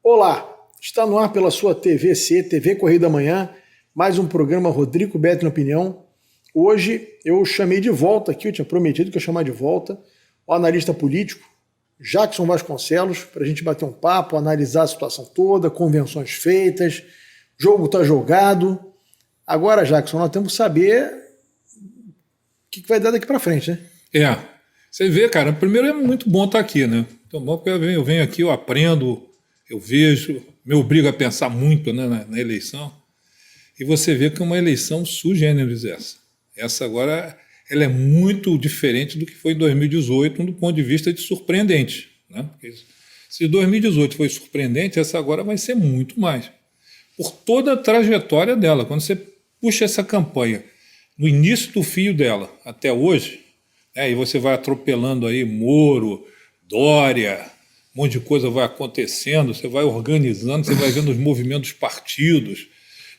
Olá, está no ar pela sua TVC, TV Corrida Manhã, mais um programa Rodrigo Beto na Opinião. Hoje eu chamei de volta aqui, eu tinha prometido que eu ia chamar de volta o analista político Jackson Vasconcelos, para a gente bater um papo, analisar a situação toda, convenções feitas, jogo está jogado. Agora, Jackson, nós temos que saber o que vai dar daqui para frente, né? Você vê, cara, primeiro é muito bom estar aqui, né? Então, bom porque eu venho aqui, eu aprendo, eu vejo, me obriga a pensar muito, né, na eleição. E você vê que é uma eleição sui generis essa. Essa agora ela é muito diferente do que foi em 2018, do ponto de vista de surpreendente, né? Porque se 2018 foi surpreendente, essa agora vai ser muito mais. Por toda a trajetória dela. Quando você puxa essa campanha no início do fio dela até hoje, e você vai atropelando aí Moro, Dória, um monte de coisa vai acontecendo, você vai organizando, você vai vendo os movimentos dos partidos,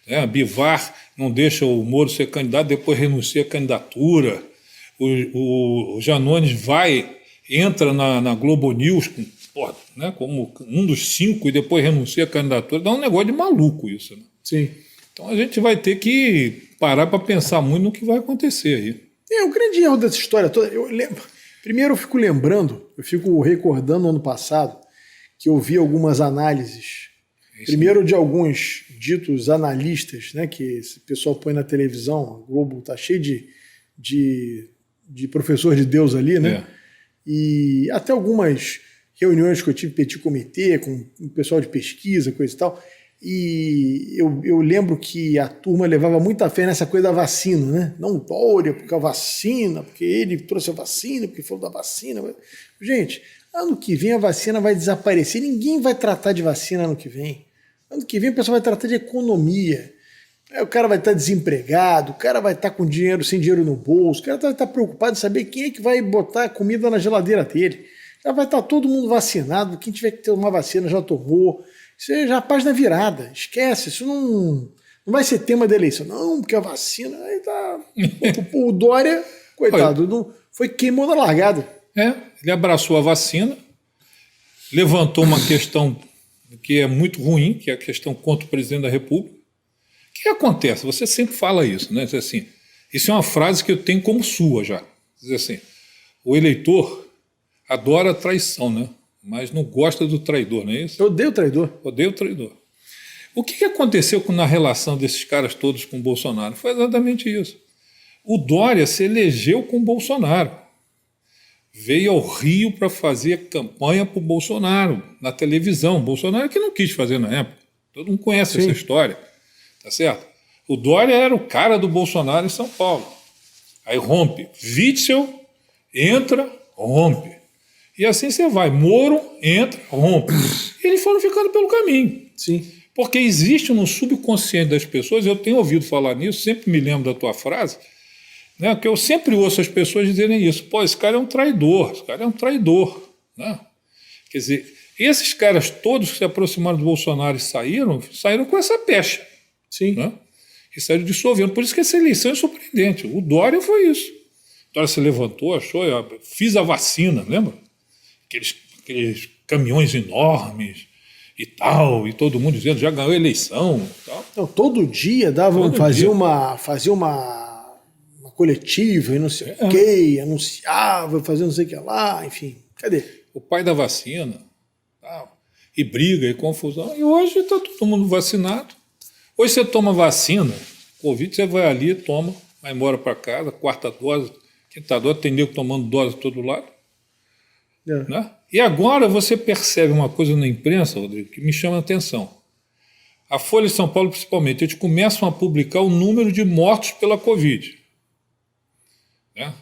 né? Bivar não deixa o Moro ser candidato, depois renuncia à candidatura, o Janones entra na Globo News como um dos 5 e depois renuncia à candidatura, dá um negócio de maluco isso, né? Sim. Então a gente vai ter que parar para pensar muito no que vai acontecer aí. O grande erro dessa história toda, primeiro eu fico recordando ano passado que eu vi algumas análises, primeiro de alguns ditos analistas, né, que esse pessoal põe na televisão, a Globo tá cheio de professor de Deus ali, né? E até algumas reuniões que eu tive petit comitê com o pessoal de pesquisa, coisa e tal. E eu lembro que a turma levava muita fé nessa coisa da vacina, né? Não Dória, porque a vacina, porque ele trouxe a vacina, porque falou da vacina. Gente, ano que vem a vacina vai desaparecer, ninguém vai tratar de vacina ano que vem. Ano que vem o pessoal vai tratar de economia. O cara vai estar desempregado, o cara vai estar com dinheiro, sem dinheiro no bolso, o cara vai estar preocupado em saber quem é que vai botar comida na geladeira dele. Já vai estar todo mundo vacinado, quem tiver que ter uma vacina já tomou. Isso é já a página virada, esquece, isso não vai ser tema da eleição. Não, porque a vacina, aí tá... O Dória, coitado, queimou na largada. Ele abraçou a vacina, levantou uma questão que é muito ruim, que é a questão contra o presidente da República. O que acontece? Você sempre fala isso, né? Diz assim, isso é uma frase que eu tenho como sua já. Diz assim, o eleitor adora a traição, né? Mas não gosta do traidor, não é isso? Eu odeio o traidor. Odeio o traidor. O que aconteceu na relação desses caras todos com o Bolsonaro? Foi exatamente isso. O Dória se elegeu com o Bolsonaro. Veio ao Rio para fazer campanha para o Bolsonaro, na televisão. Bolsonaro que não quis fazer na época. Todo mundo conhece essa história. Tá certo? O Dória era o cara do Bolsonaro em São Paulo. Aí rompe. Witzel entra, rompe. E assim você vai. Moro entra, rompe. E eles foram ficando pelo caminho. Sim. Porque existe no subconsciente das pessoas, eu tenho ouvido falar nisso, sempre me lembro da tua frase, né, que eu sempre ouço as pessoas dizerem isso. Pô, esse cara é um traidor, esse cara é um traidor. Né? Quer dizer, esses caras todos que se aproximaram do Bolsonaro e saíram com essa pecha. Sim. Né? E saíram dissolvendo. Por isso que essa eleição é surpreendente. O Dória foi isso. O Dória se levantou, achou, fiz a vacina, lembra? Aqueles caminhões enormes e tal, e todo mundo dizendo já ganhou a eleição. Tal. Então, todo dia fazia uma coletiva, e não sei o quê, anunciava, fazia não sei o que lá, enfim. Cadê? O pai da vacina, tal, e briga, e confusão. E hoje está todo mundo vacinado. Hoje você toma vacina, Covid, você vai ali, toma, vai embora para casa, quarta dose, quinta dose, tem nego tomando dose de todo lado. Né? E agora você percebe uma coisa na imprensa, Rodrigo, que me chama a atenção. A Folha de São Paulo, principalmente, eles começam a publicar o número de mortos pela Covid. Né?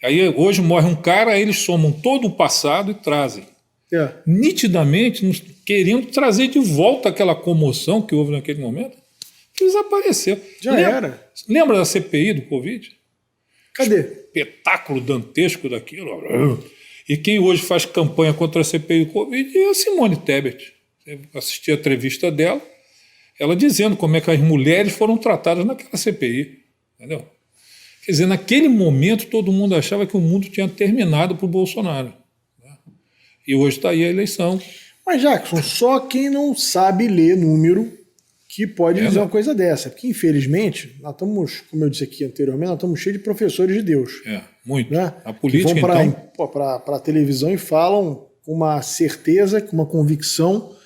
Aí hoje morre um cara, aí eles somam todo o passado e trazem. Nitidamente querendo trazer de volta aquela comoção que houve naquele momento, que desapareceu. Era. Lembra da CPI do Covid? Cadê? Espetáculo dantesco daquilo. E quem hoje faz campanha contra a CPI do Covid é a Simone Tebet. Eu assisti a entrevista dela, ela dizendo como é que as mulheres foram tratadas naquela CPI. Entendeu? Quer dizer, naquele momento todo mundo achava que o mundo tinha terminado para o Bolsonaro. Né? E hoje está aí a eleição. Mas, Jackson, só quem não sabe ler número que pode dizer uma coisa dessa. Porque, infelizmente, nós estamos, como eu disse aqui anteriormente, nós estamos cheios de professores de Deus. Muito. Né? A política, que vão para a televisão e falam com uma certeza, com uma convicção,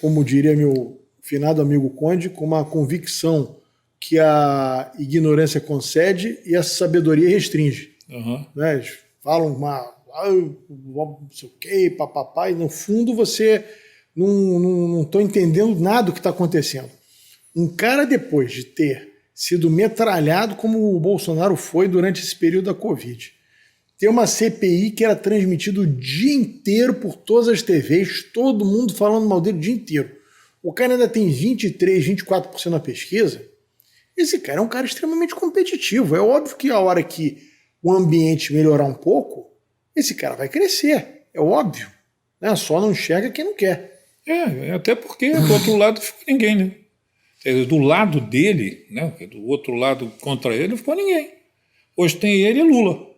como diria meu finado amigo Conde, com uma convicção que a ignorância concede e a sabedoria restringe. Né? Eles falam não sei o que, papapá, e no fundo você não está entendendo nada do que está acontecendo. Um cara, depois de ter sido metralhado como o Bolsonaro foi durante esse período da Covid, ter uma CPI que era transmitida o dia inteiro por todas as TVs, todo mundo falando mal dele o dia inteiro. O cara ainda tem 23%, 24% na pesquisa. Esse cara é um cara extremamente competitivo. É óbvio que a hora que o ambiente melhorar um pouco, esse cara vai crescer. É óbvio. Né? Só não enxerga quem não quer. Até porque do outro lado não ficou ninguém, né? Do lado dele, né? Do outro lado contra ele, não ficou ninguém. Hoje tem ele e Lula.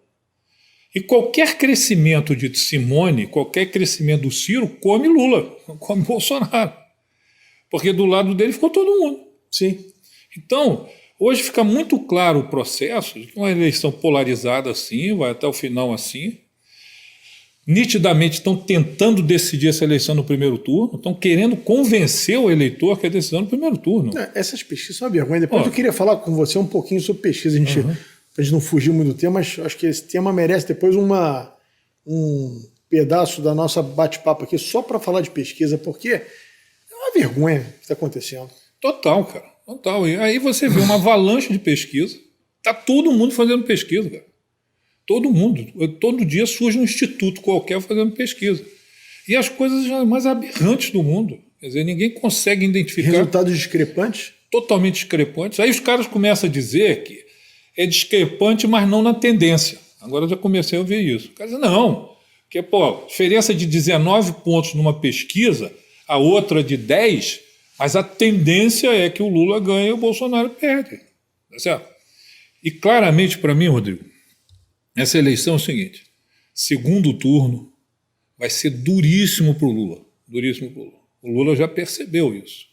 E qualquer crescimento de Simone, qualquer crescimento do Ciro, come Lula, come Bolsonaro. Porque do lado dele ficou todo mundo. Sim. Então, hoje fica muito claro o processo de que uma eleição polarizada assim, vai até o final assim. Nitidamente estão tentando decidir essa eleição no primeiro turno, estão querendo convencer o eleitor que é a decisão no primeiro turno. Essas pesquisas são uma vergonha. Depois eu queria falar com você um pouquinho sobre pesquisa. A gente não fugir muito do tema, mas acho que esse tema merece depois um pedaço da nossa bate-papo aqui só para falar de pesquisa, porque é uma vergonha o que está acontecendo. Total, cara. Total. E aí você vê uma avalanche de pesquisa, tá todo mundo fazendo pesquisa, cara. Todo mundo. Todo dia surge um instituto qualquer fazendo pesquisa. E as coisas mais aberrantes do mundo. Quer dizer, ninguém consegue identificar. Resultados discrepantes? Totalmente discrepantes. Aí os caras começam a dizer que é discrepante, mas não na tendência. Agora eu já comecei a ouvir isso. O cara diz, não, porque, diferença de 19 pontos numa pesquisa, a outra de 10, mas a tendência é que o Lula ganha e o Bolsonaro perde. Tá certo? E claramente, para mim, Rodrigo, essa eleição é o seguinte: segundo turno vai ser duríssimo para o Lula. Duríssimo para o Lula. O Lula já percebeu isso.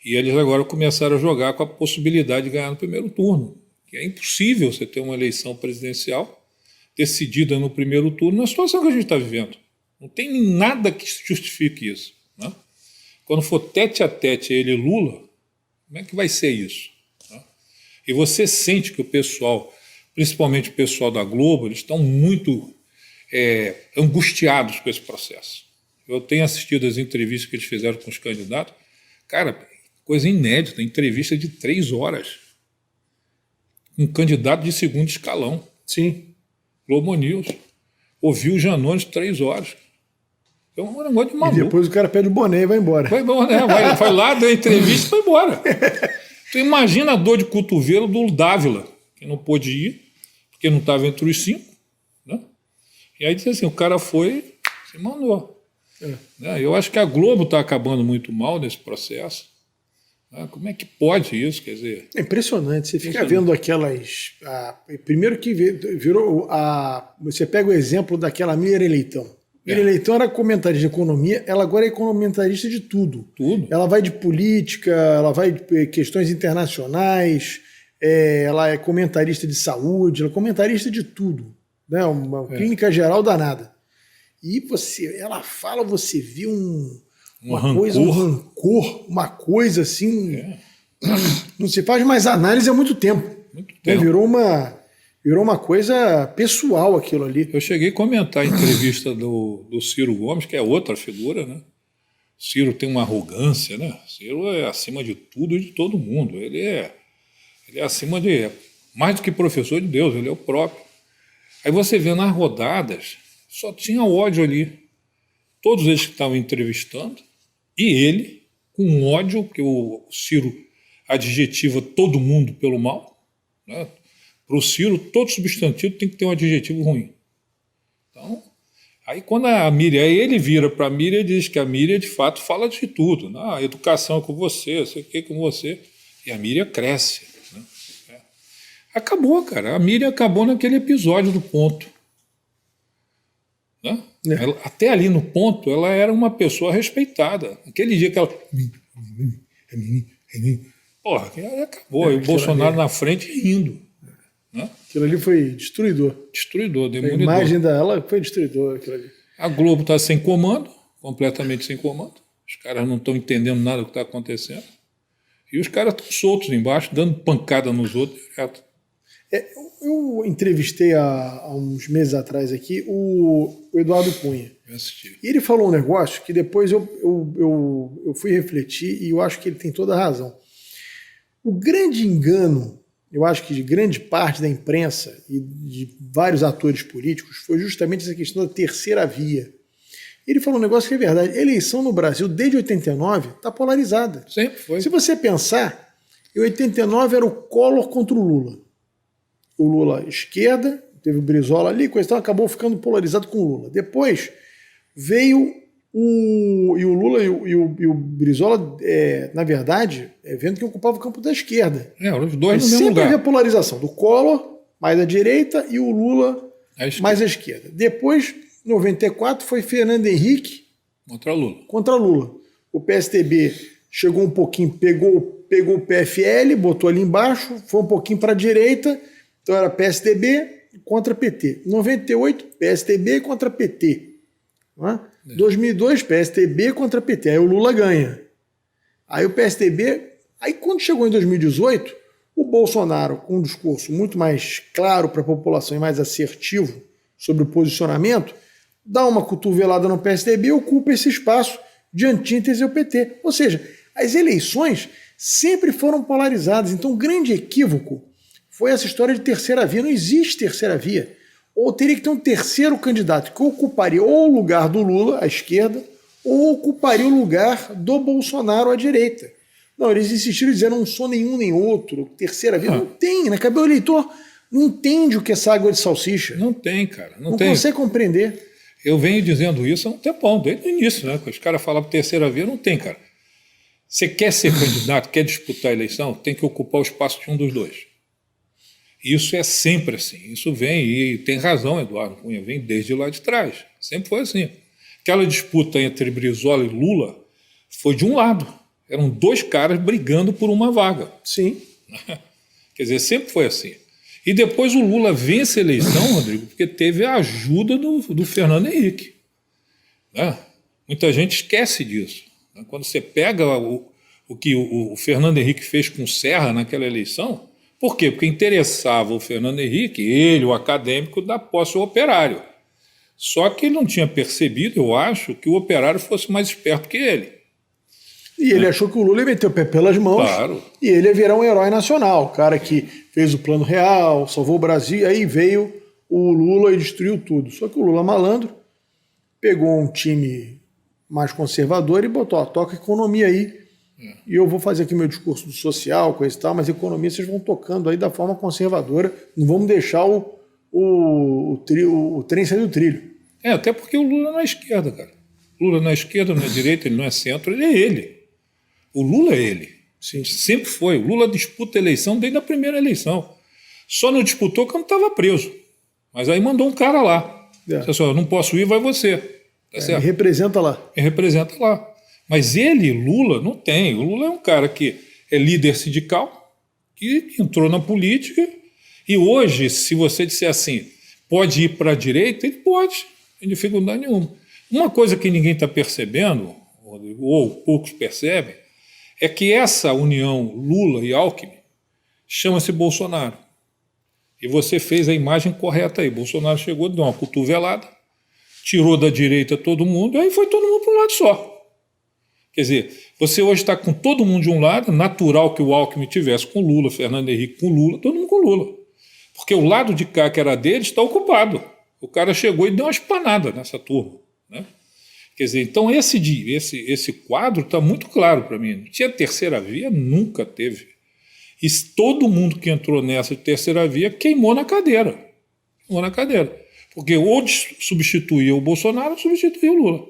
E eles agora começaram a jogar com a possibilidade de ganhar no primeiro turno. Que é impossível você ter uma eleição presidencial decidida no primeiro turno na situação que a gente está vivendo. Não tem nada que justifique isso. Né? Quando for tete a tete ele e Lula, como é que vai ser isso? Né? E você sente que o pessoal, principalmente o pessoal da Globo, eles estão muito angustiados com esse processo. Eu tenho assistido as entrevistas que eles fizeram com os candidatos. Cara, coisa inédita, entrevista de 3 horas. Um candidato de segundo escalão. Sim. Globo News. Ouviu o Janones 3 horas. É um negócio de maluco. E depois o cara pede o boné e vai embora. Vai lá, deu a entrevista e vai embora. Tu imagina a dor de cotovelo do Dávila, que não pôde ir, porque não estava entre os 5. Né? E aí disse assim, o cara foi, se mandou. Né? Eu acho que a Globo está acabando muito mal nesse processo. Como é que pode isso? Quer dizer, é impressionante. Você fica vendo aquelas. Primeiro que virou. Você pega o exemplo daquela Miriam Leitão. Miriam Leitão era comentarista de economia, ela agora é comentarista de tudo. Ela vai de política, ela vai de questões internacionais, ela é comentarista de saúde, ela é comentarista de tudo. Né? Uma clínica geral danada. E ela fala, você vê uma coisa, um rancor, uma coisa assim. Não se faz mais análise há muito tempo. Virou uma coisa pessoal aquilo ali. Eu cheguei a comentar a entrevista do Ciro Gomes, que é outra figura, né? Ciro tem uma arrogância, né? Ciro é acima de tudo e de todo mundo. Ele é acima de... mais do que professor de Deus, ele é o próprio. Aí você vê nas rodadas, só tinha ódio ali. Todos eles que estavam entrevistando, e ele, com ódio, porque o Ciro adjetiva todo mundo pelo mal. Né? Para o Ciro, todo substantivo tem que ter um adjetivo ruim. Então, aí quando a Miriam, aí ele vira para a Miriam e diz que a Miriam, de fato, fala de tudo. Né? A educação é com você, sei o que é com você. E a Miriam cresce. Né? Acabou, cara. A Miriam acabou naquele episódio do ponto. Né? Até ali no ponto, ela era uma pessoa respeitada. Aquele dia que ela... Porra, acabou. E o Bolsonaro na frente rindo. Né? Aquilo ali foi destruidor. Destruidor, A demolidor. imagem dela foi destruidor. Aquilo ali. A Globo está sem comando, completamente sem comando. Os caras não estão entendendo nada do que está acontecendo. E os caras estão soltos embaixo, dando pancada nos outros direto. Eu entrevistei há uns meses atrás aqui o Eduardo Cunha. Eu assisti. E ele falou um negócio que depois eu fui refletir e eu acho que ele tem toda a razão. O grande engano, eu acho que de grande parte da imprensa e de vários atores políticos, foi justamente essa questão da terceira via. Ele falou um negócio que é verdade. A eleição no Brasil, desde 89, está polarizada. Sempre foi. Se você pensar, em 89 era o Collor contra o Lula. O Lula esquerda, teve o Brizola ali, coisa e tal, acabou ficando polarizado com o Lula. Depois veio o Lula e o Brizola, na verdade, vendo que ocupava o campo da esquerda. Os dois no mesmo sempre lugar. havia polarização do Collor, mais à direita, e o Lula, mais à esquerda. Depois, em 94, foi Fernando Henrique contra Lula. O PSDB chegou um pouquinho, pegou o PFL, botou ali embaixo, foi um pouquinho para a direita, então era PSDB contra PT. 98, PSDB contra PT. Não é? 2002, PSDB contra PT. Aí o Lula ganha. Aí o PSDB... Aí quando chegou em 2018, o Bolsonaro, com um discurso muito mais claro para a população e mais assertivo sobre o posicionamento, dá uma cotovelada no PSDB e ocupa esse espaço de antítese ao PT. Ou seja, as eleições sempre foram polarizadas. Então, um grande equívoco foi essa história de terceira via. Não existe terceira via. Ou teria que ter um terceiro candidato que ocuparia ou o lugar do Lula, à esquerda, ou ocuparia o lugar do Bolsonaro, à direita. Não, eles insistiram em dizer, não sou nenhum nem outro, terceira via. Não tem, né? O eleitor não entende o que é essa água de salsicha. Não tem, cara. Não consegue compreender. Eu venho dizendo isso há um tempão, desde o início, né? Os caras falavam terceira via, não tem, cara. Você quer ser candidato, quer disputar a eleição, tem que ocupar o espaço de um dos dois. Isso é sempre assim. Isso vem, e tem razão, Eduardo Cunha, vem desde lá de trás. Sempre foi assim. Aquela disputa entre Brizola e Lula foi de um lado. Eram dois caras brigando por uma vaga. Sim. Quer dizer, sempre foi assim. E depois o Lula vence a eleição, Rodrigo, porque teve a ajuda do Fernando Henrique. Né? Muita gente esquece disso. Quando você pega o que o Fernando Henrique fez com o Serra naquela eleição, por quê? Porque interessava o Fernando Henrique, ele, o acadêmico, da posse ao operário. Só que ele não tinha percebido, eu acho, que o operário fosse mais esperto que ele. E ele achou que o Lula ia meter o pé pelas mãos, claro, e ele ia virar um herói nacional, o cara que fez o Plano Real, salvou o Brasil, aí veio o Lula e destruiu tudo. Só que o Lula, malandro, pegou um time mais conservador e botou, toca economia aí, e eu vou fazer aqui meu discurso social, coisa e tal, mas economia vocês vão tocando aí da forma conservadora, não vamos deixar o trem sair do trilho. Até porque o Lula não é esquerda, cara. O Lula não é esquerda, não é direita, ele não é centro, ele é ele. O Lula é ele. Sim. Sempre foi. O Lula disputa a eleição desde a primeira eleição. Só não disputou quando estava preso. Mas aí mandou um cara lá. Disse, eu não posso ir, vai você. Tá certo? Me representa lá. Me representa lá. Mas ele, Lula, não tem. O Lula é um cara que é líder sindical, que entrou na política, e hoje, se você disser assim, pode ir para a direita, ele pode, sem dificuldade nenhuma. Uma coisa que ninguém está percebendo, ou poucos percebem, é que essa união Lula e Alckmin chama-se Bolsonaro. E você fez a imagem correta aí. Bolsonaro chegou, deu uma cotovelada, tirou da direita todo mundo, e aí foi todo mundo para um lado só. Quer dizer, você hoje está com todo mundo de um lado, natural que o Alckmin tivesse com Lula, Fernando Henrique com Lula, todo mundo com Lula. Porque o lado de cá, que era dele, está ocupado. O cara chegou e deu uma espanada nessa turma. Né? Quer dizer, então esse quadro está muito claro para mim. Não tinha terceira via, nunca teve. E todo mundo que entrou nessa de terceira via queimou na cadeira. Queimou na cadeira. Porque ou substituía o Bolsonaro ou substituía o Lula.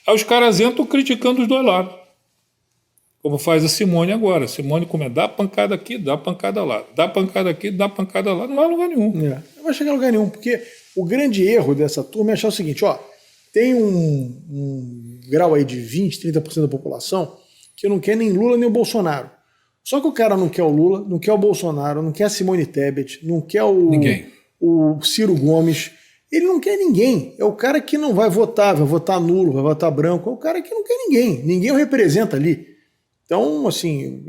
Aí os caras entram criticando os dois lados. Como faz a Simone agora. A Simone dá pancada aqui, dá pancada lá. Dá pancada aqui, dá pancada lá. Não vai a lugar nenhum. Não vai chegar a lugar nenhum, porque o grande erro dessa turma é achar o seguinte, tem um grau aí de 20%, 30% da população que não quer nem Lula nem o Bolsonaro. Só que o cara não quer o Lula, não quer o Bolsonaro, não quer a Simone Tebet, não quer o Ciro Gomes. Ele não quer ninguém. É o cara que não vai votar nulo, vai votar branco. É o cara que não quer ninguém. Ninguém o representa ali. Então, assim,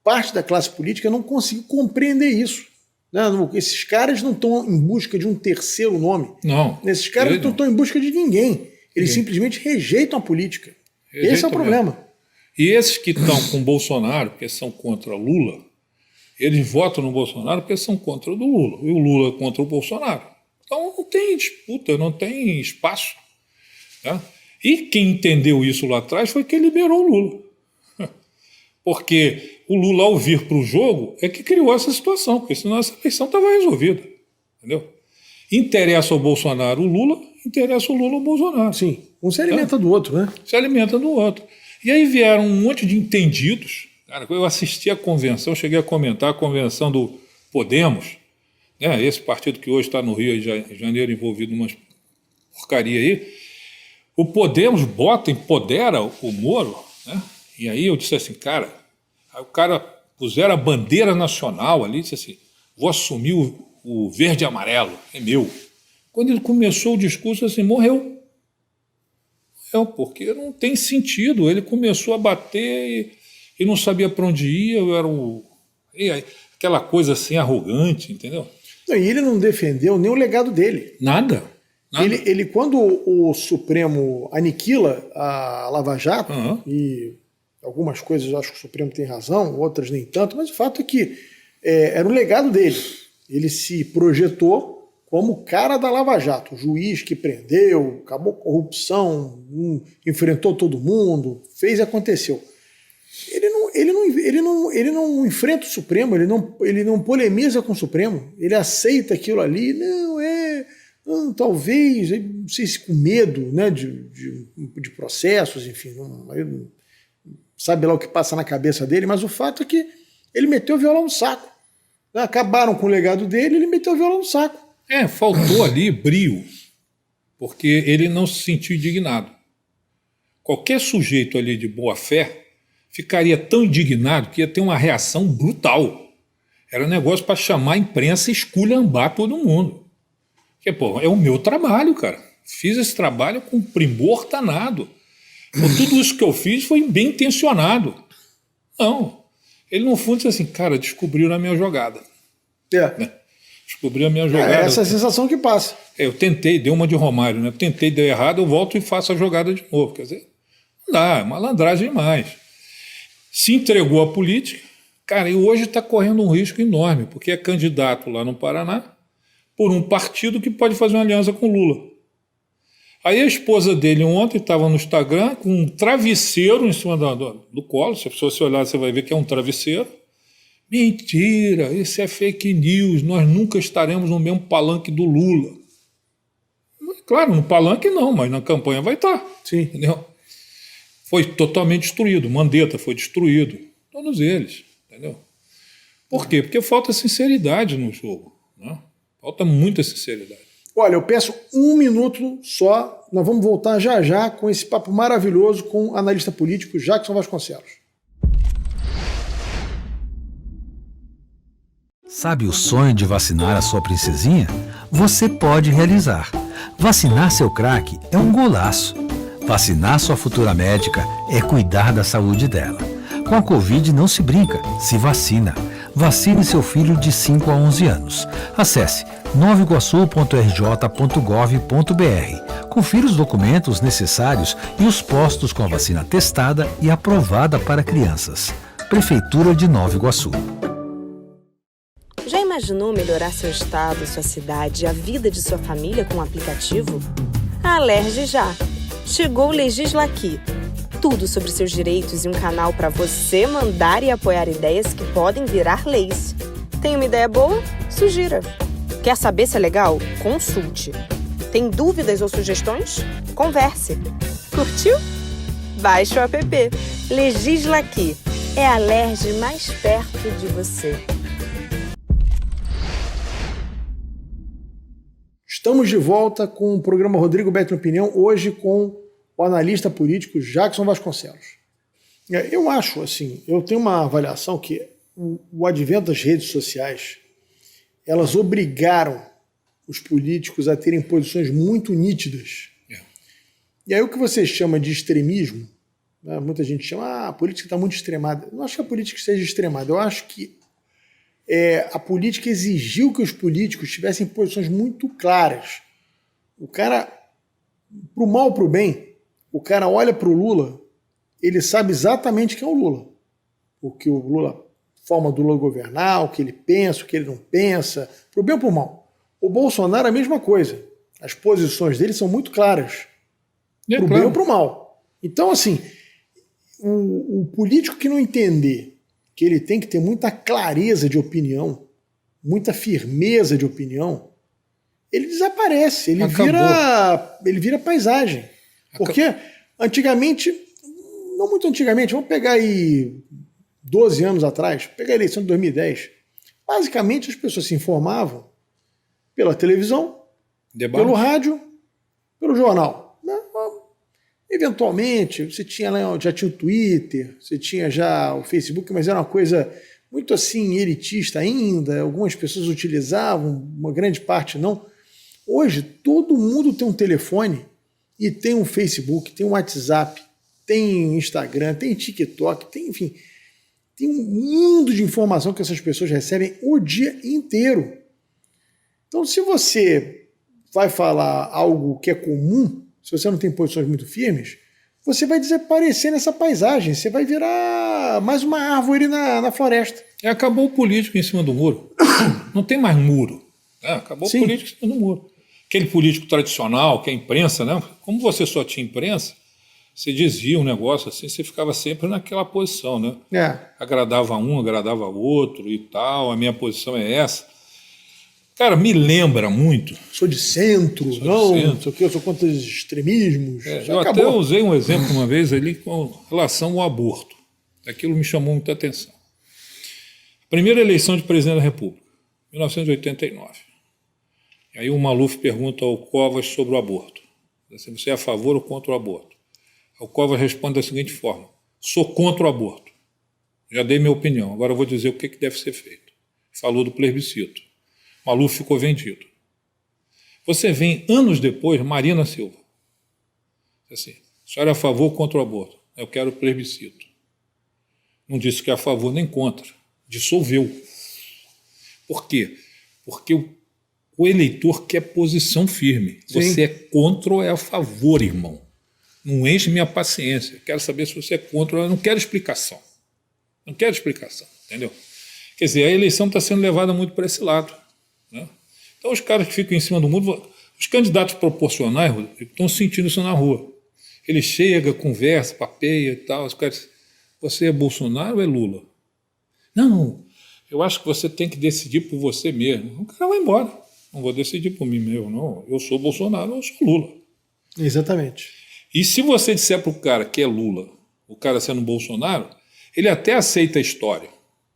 parte da classe política não conseguiu compreender isso. Né? Esses caras não estão em busca de um terceiro nome. Não. Esses caras não estão em busca de ninguém. Eles simplesmente rejeitam a política. Esse é o problema. Mesmo. E esses que estão com Bolsonaro, porque são contra Lula, eles votam no Bolsonaro porque são contra o do Lula. E o Lula contra o Bolsonaro. Então não tem disputa, não tem espaço. Tá? E quem entendeu isso lá atrás foi quem liberou o Lula. Porque o Lula, ao vir para o jogo, é que criou essa situação, porque senão essa eleição estava resolvida. Entendeu? Interessa ao Bolsonaro o Lula, interessa o Lula ao Bolsonaro. Sim, um se alimenta do outro, né? Se alimenta do outro. E aí vieram um monte de entendidos. Cara, eu assisti a convenção, cheguei a comentar a convenção do Podemos, né? Esse partido que hoje está no Rio de Janeiro envolvido em umas porcaria aí. O Podemos empodera o Moro, né? E aí eu disse assim, cara, aí o cara puseram a bandeira nacional ali, disse assim, vou assumir o verde e amarelo, é meu. Quando ele começou o discurso, assim, morreu, porque não tem sentido. Ele começou a bater e não sabia para onde ia, aquela coisa assim arrogante, entendeu? Não, e ele não defendeu nem o legado dele. Nada. Ele quando o Supremo aniquila a Lava Jato, e algumas coisas eu acho que o Supremo tem razão, outras nem tanto, mas o fato é que era o legado dele. Ele se projetou como o cara da Lava Jato, o juiz que prendeu, acabou com a corrupção, enfrentou todo mundo, fez e aconteceu. Ele não enfrenta o Supremo, ele não polemiza com o Supremo, ele aceita aquilo ali, talvez, não sei se com medo, né, de processos, enfim, não sabe lá o que passa na cabeça dele, mas o fato é que ele meteu o violão no saco. Acabaram com o legado dele, ele meteu o violão no saco. Faltou ali brio, porque ele não se sentiu indignado. Qualquer sujeito ali de boa fé ficaria tão indignado que ia ter uma reação brutal. Era negócio para chamar a imprensa e esculhambar todo mundo. Porque, é o meu trabalho, cara. Fiz esse trabalho com primor danado. Tudo isso que eu fiz foi bem intencionado. Não. Ele, no fundo, disse assim, cara, descobriram a minha jogada. Né? Descobriu a minha jogada. É essa sensação que passa. Eu tentei, deu uma de Romário, né? Tentei, deu errado, eu volto e faço a jogada de novo. Quer dizer, não dá, é malandragem demais. Se entregou à política, cara, e hoje está correndo um risco enorme, porque é candidato lá no Paraná por um partido que pode fazer uma aliança com Lula. Aí a esposa dele ontem estava no Instagram com um travesseiro em cima do colo. Se a pessoa se olhar, você vai ver que é um travesseiro. Mentira, isso é fake news, nós nunca estaremos no mesmo palanque do Lula. Claro, no palanque não, mas na campanha vai estar. Sim. Entendeu? Foi totalmente destruído, Mandetta foi destruído, todos eles. Entendeu? Por quê? Porque falta sinceridade no jogo. Né? Falta muita sinceridade. Olha, eu peço 1 minuto só, nós vamos voltar já já com esse papo maravilhoso com o analista político Jackson Vasconcelos. Sabe o sonho de vacinar a sua princesinha? Você pode realizar. Vacinar seu craque é um golaço. Vacinar sua futura médica é cuidar da saúde dela. Com a Covid não se brinca, se vacina. Vacine seu filho de 5 a 11 anos. Acesse novaiguaçu.rj.gov.br. Confira os documentos necessários e os postos com a vacina testada e aprovada para crianças. Prefeitura de Nova Iguaçu. Já imaginou melhorar seu estado, sua cidade e a vida de sua família com um aplicativo? A Alerj já! Chegou o Legisla Aqui. Tudo sobre seus direitos e um canal para você mandar e apoiar ideias que podem virar leis. Tem uma ideia boa? Sugira. Quer saber se é legal? Consulte. Tem dúvidas ou sugestões? Converse. Curtiu? Baixe o app. Legisla Aqui. É a Alerj mais perto de você. Estamos de volta com o programa Rodrigo Beto Opinião, hoje com o analista político Jackson Vasconcelos. Eu acho, assim, eu tenho uma avaliação que o advento das redes sociais, elas obrigaram os políticos a terem posições muito nítidas. E aí o que você chama de extremismo, né, muita gente chama, a política está muito extremada. Eu não acho que a política esteja extremada, eu acho que a política exigiu que os políticos tivessem posições muito claras. O cara, para o mal ou para o bem, o cara olha para o Lula, ele sabe exatamente quem é o Lula. O que o Lula, forma do Lula governar, o que ele pensa, o que ele não pensa, para o bem ou para o mal. O Bolsonaro é a mesma coisa. As posições dele são muito claras. Para o bem ou para o mal. Então, assim, o político que não entender que ele tem que ter muita clareza de opinião, muita firmeza de opinião, ele desaparece, ele vira paisagem. Porque antigamente, não muito antigamente, vamos pegar aí 12 anos atrás, pegar a eleição de 2010, basicamente as pessoas se informavam pela televisão, pelo rádio, pelo jornal. Eventualmente, você tinha lá, já tinha o Twitter, você tinha já o Facebook, mas era uma coisa muito assim elitista ainda, algumas pessoas utilizavam, uma grande parte não. Hoje, todo mundo tem um telefone e tem um Facebook, tem um WhatsApp, tem Instagram, tem TikTok, tem, enfim, tem um mundo de informação que essas pessoas recebem o dia inteiro. Então, se você vai falar algo que é comum, se você não tem posições muito firmes, você vai desaparecer nessa paisagem, você vai virar mais uma árvore na floresta. Acabou o político em cima do muro. Não tem mais muro. Acabou Sim. O político em cima do muro. Aquele político tradicional, que é a imprensa, né? Como você só tinha imprensa, você dizia um negócio assim, você ficava sempre naquela posição, né? Agradava um, agradava outro e tal, a minha posição é essa. Cara, me lembra muito. Sou de centro, não sei o que, eu sou contra os extremismos. Eu até usei um exemplo uma vez ali com relação ao aborto. Aquilo me chamou muita atenção. Primeira eleição de presidente da República, 1989. E aí o Maluf pergunta ao Covas sobre o aborto. Você é a favor ou contra o aborto? O Covas responde da seguinte forma: sou contra o aborto. Já dei minha opinião, agora eu vou dizer o que deve ser feito. Falou do plebiscito. Maluf ficou vendido. Você vem anos depois, Marina Silva. Assim, a senhora é a favor ou contra o aborto? Eu quero o plebiscito. Não disse que é a favor nem contra. Dissolveu. Por quê? Porque o eleitor quer posição firme. Sim. Você é contra ou é a favor, irmão? Não enche minha paciência. Quero saber se você é contra ou eu não quero explicação. Não quero explicação, entendeu? Quer dizer, a eleição está sendo levada muito para esse lado. Né? Então os caras que ficam em cima do muro, os candidatos proporcionais estão sentindo isso na rua. Ele chega, conversa, papeia e tal, os caras, você é Bolsonaro ou é Lula? Não, eu acho que você tem que decidir por você mesmo. O cara vai embora, não vou decidir por mim mesmo, não. Eu sou Bolsonaro, eu sou Lula. Exatamente. E se você disser para o cara que é Lula, o cara sendo Bolsonaro, ele até aceita a história.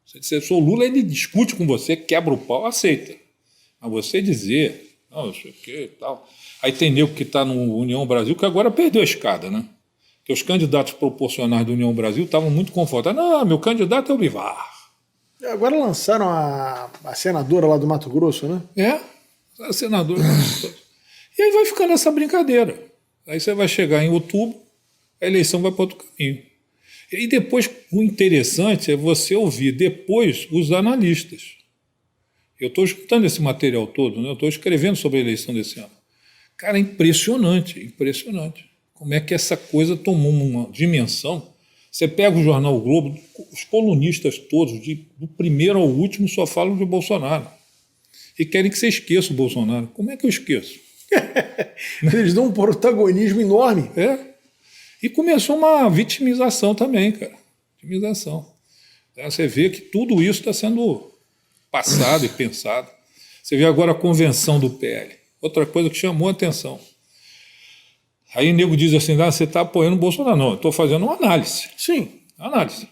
Se você sou Lula, ele discute com você, quebra o pau, aceita. Mas você dizer, não, não sei o que e tal. Aí tem nego que está no União Brasil, que agora perdeu a escada, né? Porque os candidatos proporcionais do União Brasil estavam muito confortáveis. Não, meu candidato é o Bivar. Agora lançaram a senadora lá do Mato Grosso, né? A senadora. E aí vai ficando essa brincadeira. Aí você vai chegar em outubro, a eleição vai para outro caminho. E aí depois, o interessante é você ouvir depois os analistas. Eu estou escutando esse material todo, né? Eu estou escrevendo sobre a eleição desse ano. Cara, é impressionante, impressionante. Como é que essa coisa tomou uma dimensão. Você pega o jornal O Globo, os colunistas todos, do primeiro ao último, só falam de Bolsonaro. E querem que você esqueça o Bolsonaro. Como é que eu esqueço? Eles dão um protagonismo enorme. E começou uma vitimização também, cara. Vitimização. Então, você vê que tudo isso está sendo passado e pensado. Você vê agora a convenção do PL. Outra coisa que chamou a atenção. Aí o nego diz assim, você está apoiando o Bolsonaro. Não, eu estou fazendo uma análise. Sim. Análise.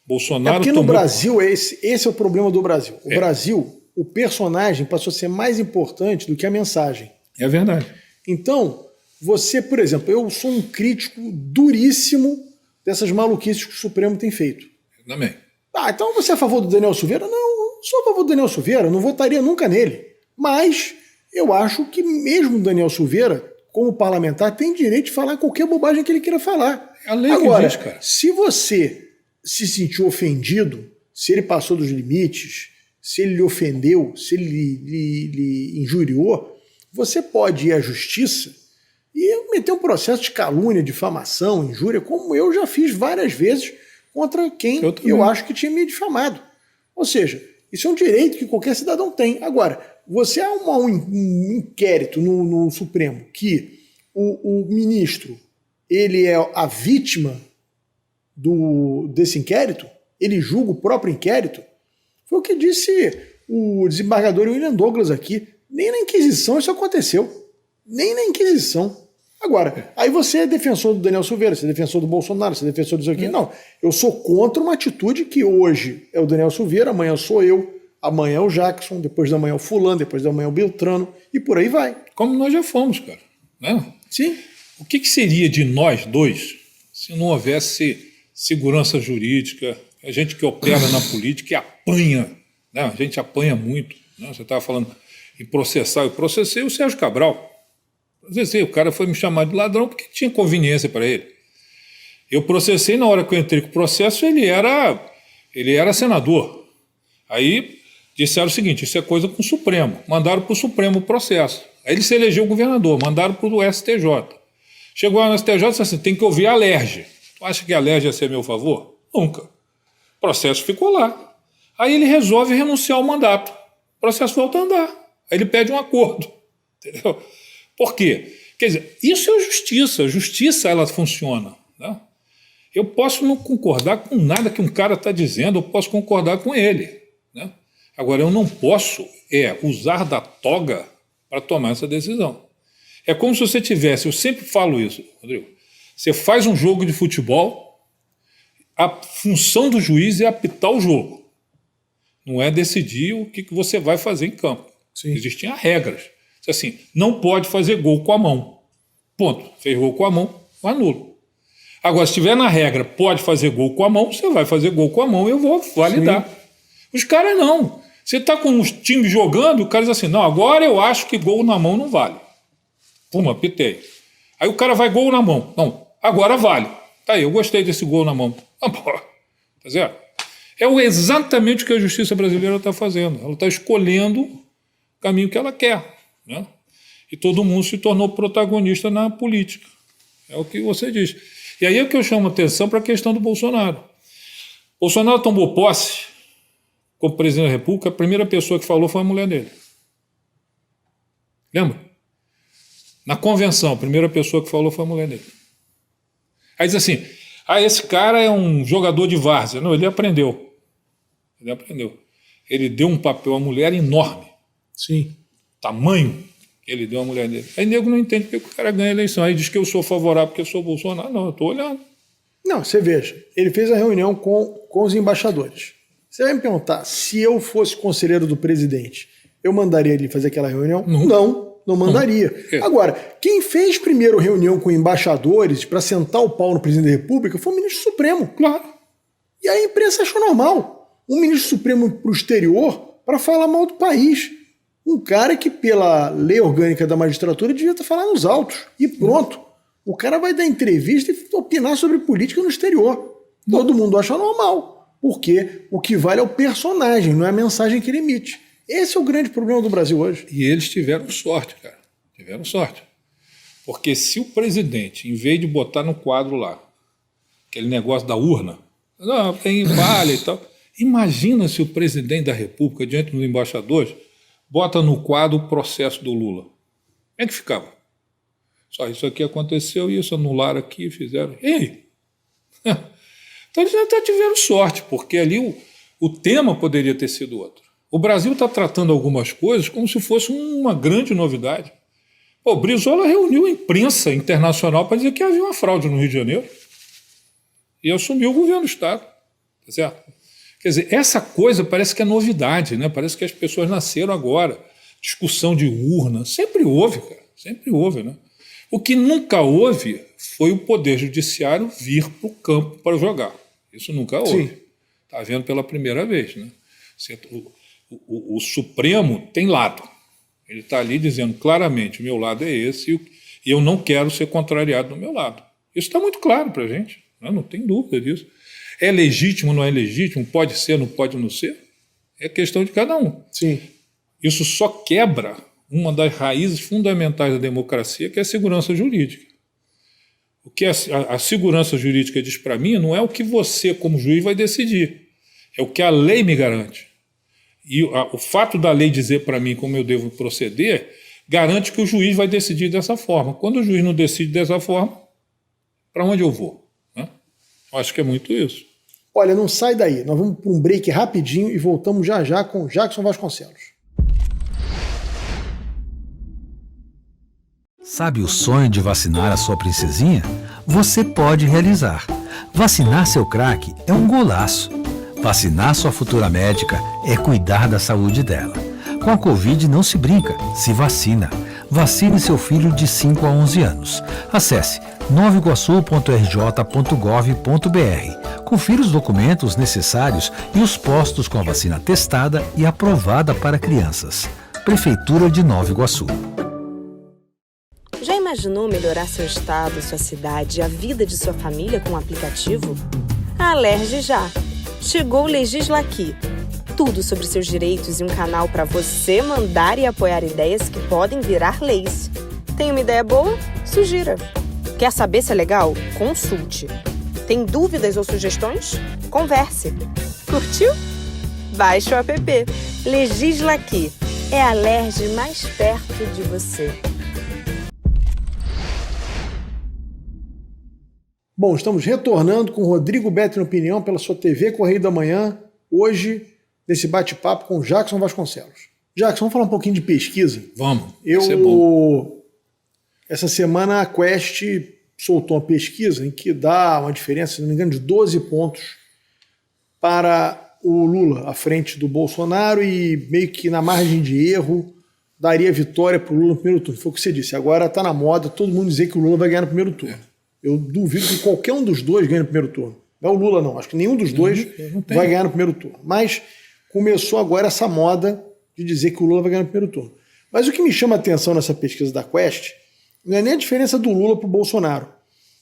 Bolsonaro porque no Brasil, esse é o problema do Brasil. O Brasil, o personagem passou a ser mais importante do que a mensagem. É verdade. Então, você, por exemplo, eu sou um crítico duríssimo dessas maluquices que o Supremo tem feito. Eu também. Então você é a favor do Daniel Silveira? Não, eu não sou a favor do Daniel Silveira, não votaria nunca nele. Mas eu acho que mesmo o Daniel Silveira, como parlamentar, tem direito de falar qualquer bobagem que ele queira falar. É a lei Agora, que diz, cara. se você se sentiu ofendido, se ele passou dos limites, se ele lhe ofendeu, se ele lhe injuriou, você pode ir à justiça e meter um processo de calúnia, difamação, injúria, como eu já fiz várias vezes contra quem eu acho que tinha me difamado. Ou seja, isso é um direito que qualquer cidadão tem. Agora, você arrumar um inquérito no Supremo que o ministro ele é a vítima desse inquérito, ele julga o próprio inquérito, foi o que disse o desembargador William Douglas aqui. Nem na Inquisição isso aconteceu. Nem na Inquisição. Agora, aí você é defensor do Daniel Silveira, você é defensor do Bolsonaro, você é defensor disso aqui. Não, eu sou contra uma atitude que hoje é o Daniel Silveira, amanhã sou eu, amanhã é o Jackson, depois da manhã é o fulano, depois da manhã é o Beltrano, e por aí vai. Como nós já fomos, cara. Né? Sim. O que seria de nós dois se não houvesse segurança jurídica, a gente que opera na política e apanha, né? A gente apanha muito. Né? Você estava falando em processar, eu processei o Sérgio Cabral. O cara foi me chamar de ladrão porque tinha conveniência para ele. Eu processei, na hora que eu entrei com o processo, ele era senador. Aí disseram o seguinte, isso é coisa com o Supremo. Mandaram para o Supremo o processo. Aí ele se elegeu governador, mandaram para o STJ. Chegou lá no STJ e disse assim, tem que ouvir a Alerj. Tu acha que a Alerj ia ser a meu favor? Nunca. O processo ficou lá. Aí ele resolve renunciar ao mandato. O processo volta a andar. Aí ele pede um acordo. Entendeu? Por quê? Quer dizer, isso é justiça. A justiça, ela funciona. Né? Eu posso não concordar com nada que um cara está dizendo, eu posso concordar com ele. Né? Agora, eu não posso usar da toga para tomar essa decisão. É como se você tivesse, eu sempre falo isso, Rodrigo, você faz um jogo de futebol, a função do juiz é apitar o jogo. Não é decidir o que você vai fazer em campo. Sim. Existem regras. Assim, não pode fazer gol com a mão. Ponto. Fez gol com a mão, anulo. Agora, se estiver na regra, pode fazer gol com a mão, você vai fazer gol com a mão e eu vou validar. Sim. Os caras não. Você está com os times jogando, o cara diz assim, não, agora eu acho que gol na mão não vale. Pum, apitei. Aí o cara vai gol na mão. Não, agora vale. Tá aí, eu gostei desse gol na mão. Tá certo? É exatamente o que a justiça brasileira está fazendo. Ela está escolhendo o caminho que ela quer. Né? E todo mundo se tornou protagonista na política. É o que você diz. E aí é que eu chamo a atenção para a questão do Bolsonaro. Bolsonaro tomou posse como presidente da República, a primeira pessoa que falou foi a mulher dele. Lembra? Na convenção, a primeira pessoa que falou foi a mulher dele. Aí diz assim, esse cara é um jogador de várzea. Não, ele aprendeu. Ele aprendeu. Ele deu um papel à mulher enorme. Sim. Tamanho que ele deu à mulher dele. Aí o nego não entende porque o cara ganha a eleição. Aí diz que eu sou favorável porque eu sou Bolsonaro. Não, eu estou olhando. Não, você veja, ele fez a reunião com os embaixadores. Você vai me perguntar, se eu fosse conselheiro do presidente, eu mandaria ele fazer aquela reunião? Não mandaria. Agora, quem fez primeiro reunião com embaixadores para sentar o pau no presidente da República foi o ministro Supremo. Claro. E a imprensa achou normal. Um ministro Supremo para o exterior para falar mal do país. Um cara que, pela lei orgânica da magistratura, devia estar falando nos autos. E pronto. O cara vai dar entrevista e opinar sobre política no exterior. Todo mundo acha normal. Porque o que vale é o personagem, não é a mensagem que ele emite. Esse é o grande problema do Brasil hoje. E eles tiveram sorte, cara. Tiveram sorte. Porque se o presidente, em vez de botar no quadro lá, aquele negócio da urna, não, tem vale e tal. Imagina se o presidente da República, diante dos embaixadores, bota no quadro o processo do Lula. Como é que ficava? Só isso aqui aconteceu, isso anularam aqui, fizeram. E aí? Então eles até tiveram sorte, porque ali o tema poderia ter sido outro. O Brasil está tratando algumas coisas como se fosse uma grande novidade. Pô, Brizola reuniu a imprensa internacional para dizer que havia uma fraude no Rio de Janeiro e assumiu o governo do Estado. Tá certo? Quer dizer, essa coisa parece que é novidade, né? Parece que as pessoas nasceram agora. Discussão de urna, sempre houve, cara. Sempre houve, né? O que nunca houve foi o Poder Judiciário vir para o campo para jogar. Isso nunca houve. Está vendo pela primeira vez, né? O Supremo tem lado. Ele está ali dizendo claramente, o meu lado é esse e eu não quero ser contrariado do meu lado. Isso está muito claro para a gente, né? Não tem dúvida disso. É legítimo, não é legítimo? Pode ser, não pode não ser? É questão de cada um. Sim. Isso só quebra uma das raízes fundamentais da democracia, que é a segurança jurídica. O que a segurança jurídica diz para mim não é o que você, como juiz, vai decidir. É o que a lei me garante. E o fato da lei dizer para mim como eu devo proceder, garante que o juiz vai decidir dessa forma. Quando o juiz não decide dessa forma, para onde eu vou? Né? Eu acho que é muito isso. Olha, não sai daí. Nós vamos para um break rapidinho e voltamos já já com Jackson Vasconcelos. Sabe o sonho de vacinar a sua princesinha? Você pode realizar. Vacinar seu craque é um golaço. Vacinar sua futura médica é cuidar da saúde dela. Com a Covid não se brinca, se vacina. Vacine seu filho de 5 a 11 anos. Acesse novaiguaçu.rj.gov.br. Confira os documentos necessários e os postos com a vacina testada e aprovada para crianças. Prefeitura de Nova Iguaçu. Já imaginou melhorar seu estado, sua cidade e a vida de sua família com um aplicativo? A Alerj já! Chegou o Legislaqui. Tudo sobre seus direitos e um canal para você mandar e apoiar ideias que podem virar leis. Tem uma ideia boa? Sugira. Quer saber se é legal? Consulte. Tem dúvidas ou sugestões? Converse. Curtiu? Baixe o app. Legislaqui. É a Alerj mais perto de você. Bom, estamos retornando com Rodrigo Beto Opinião pela sua TV Correio da Manhã, hoje, nesse bate-papo com Jackson Vasconcelos. Jackson, vamos falar um pouquinho de pesquisa? Vamos, isso é bom. Essa semana a Quest soltou uma pesquisa em que dá uma diferença, se não me engano, de 12 pontos para o Lula à frente do Bolsonaro e meio que na margem de erro daria vitória para o Lula no primeiro turno. Foi o que você disse, agora está na moda todo mundo dizer que o Lula vai ganhar no primeiro turno. Eu duvido que qualquer um dos dois ganhe no primeiro turno. Não é o Lula, não. Acho que nenhum dos dois vai ganhar no primeiro turno. Mas começou agora essa moda de dizer que o Lula vai ganhar no primeiro turno. Mas o que me chama a atenção nessa pesquisa da Quest não é nem a diferença do Lula para o Bolsonaro.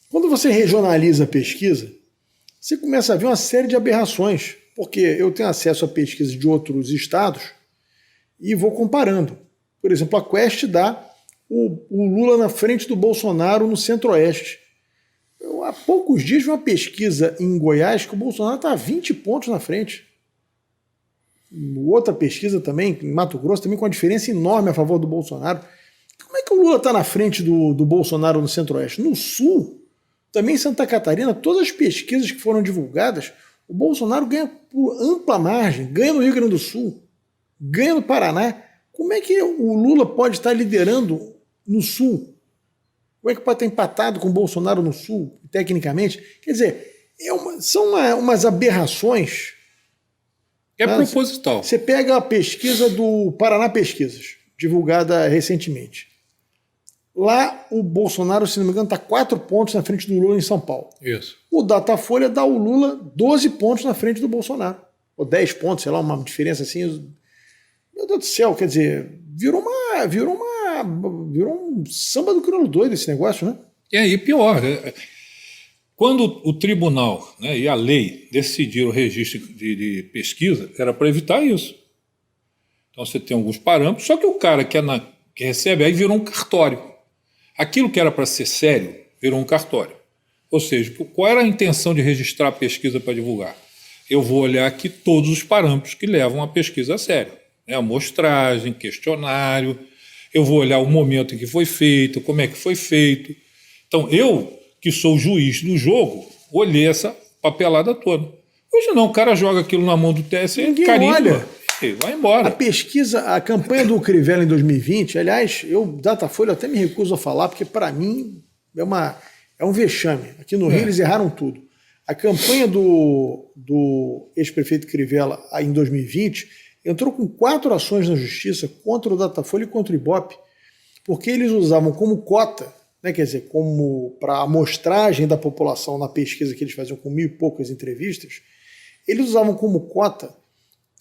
Quando você regionaliza a pesquisa, você começa a ver uma série de aberrações. Porque eu tenho acesso a pesquisas de outros estados e vou comparando. Por exemplo, a Quest dá o Lula na frente do Bolsonaro no Centro-Oeste. Há poucos dias vi uma pesquisa em Goiás que o Bolsonaro está a 20 pontos na frente. Outra pesquisa também, em Mato Grosso, também com uma diferença enorme a favor do Bolsonaro. Como é que o Lula está na frente do Bolsonaro no Centro-Oeste? No Sul, também em Santa Catarina, todas as pesquisas que foram divulgadas, o Bolsonaro ganha por ampla margem, ganha no Rio Grande do Sul, ganha no Paraná. Como é que o Lula pode estar liderando no Sul? Como é que pode estar empatado com o Bolsonaro no Sul, tecnicamente? Quer dizer, são umas aberrações. É proposital. Você pega a pesquisa do Paraná Pesquisas, divulgada recentemente. Lá, o Bolsonaro, se não me engano, está 4 pontos na frente do Lula em São Paulo. Isso. O Datafolha dá o Lula 12 pontos na frente do Bolsonaro. Ou 10 pontos, sei lá, uma diferença assim. Meu Deus do céu, quer dizer, virou um samba do crioulo doido esse negócio, né? E aí, pior, quando o tribunal, né, e a lei decidiram o registro de pesquisa, era para evitar isso. Então você tem alguns parâmetros, só que o cara que recebe aí virou um cartório. Aquilo que era para ser sério virou um cartório. Ou seja, qual era a intenção de registrar a pesquisa para divulgar? Eu vou olhar aqui todos os parâmetros que levam a pesquisa a sério. Amostragem, questionário, eu vou olhar o momento em que foi feito, como é que foi feito. Então, eu, que sou o juiz do jogo, olhei essa papelada toda. Hoje não, o cara joga aquilo na mão do TSE e carimba, vai embora. A pesquisa, a campanha do Crivella em 2020, aliás, Datafolha até me recuso a falar, porque para mim é um vexame. Aqui no Rio eles erraram tudo. A campanha do ex-prefeito Crivella em 2020 entrou com 4 ações na justiça contra o Datafolha e contra o Ibope. porque eles usavam como cota, né, quer dizer, como para amostragem da população na pesquisa que eles faziam com 1.000 e poucas entrevistas, eles usavam como cota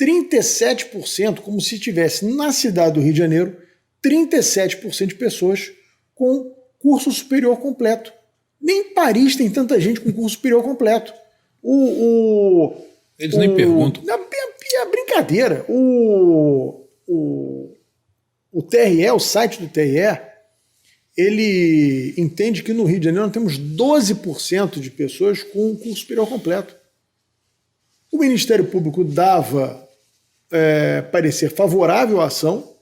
37%, como se tivesse na cidade do Rio de Janeiro 37% de pessoas com curso superior completo. Nem em Paris tem tanta gente com curso superior completo. Eles nem perguntam. É brincadeira. O TRE, o site do TRE, ele entende que no Rio de Janeiro nós temos 12% de pessoas com curso superior completo. O Ministério Público dava parecer favorável à ação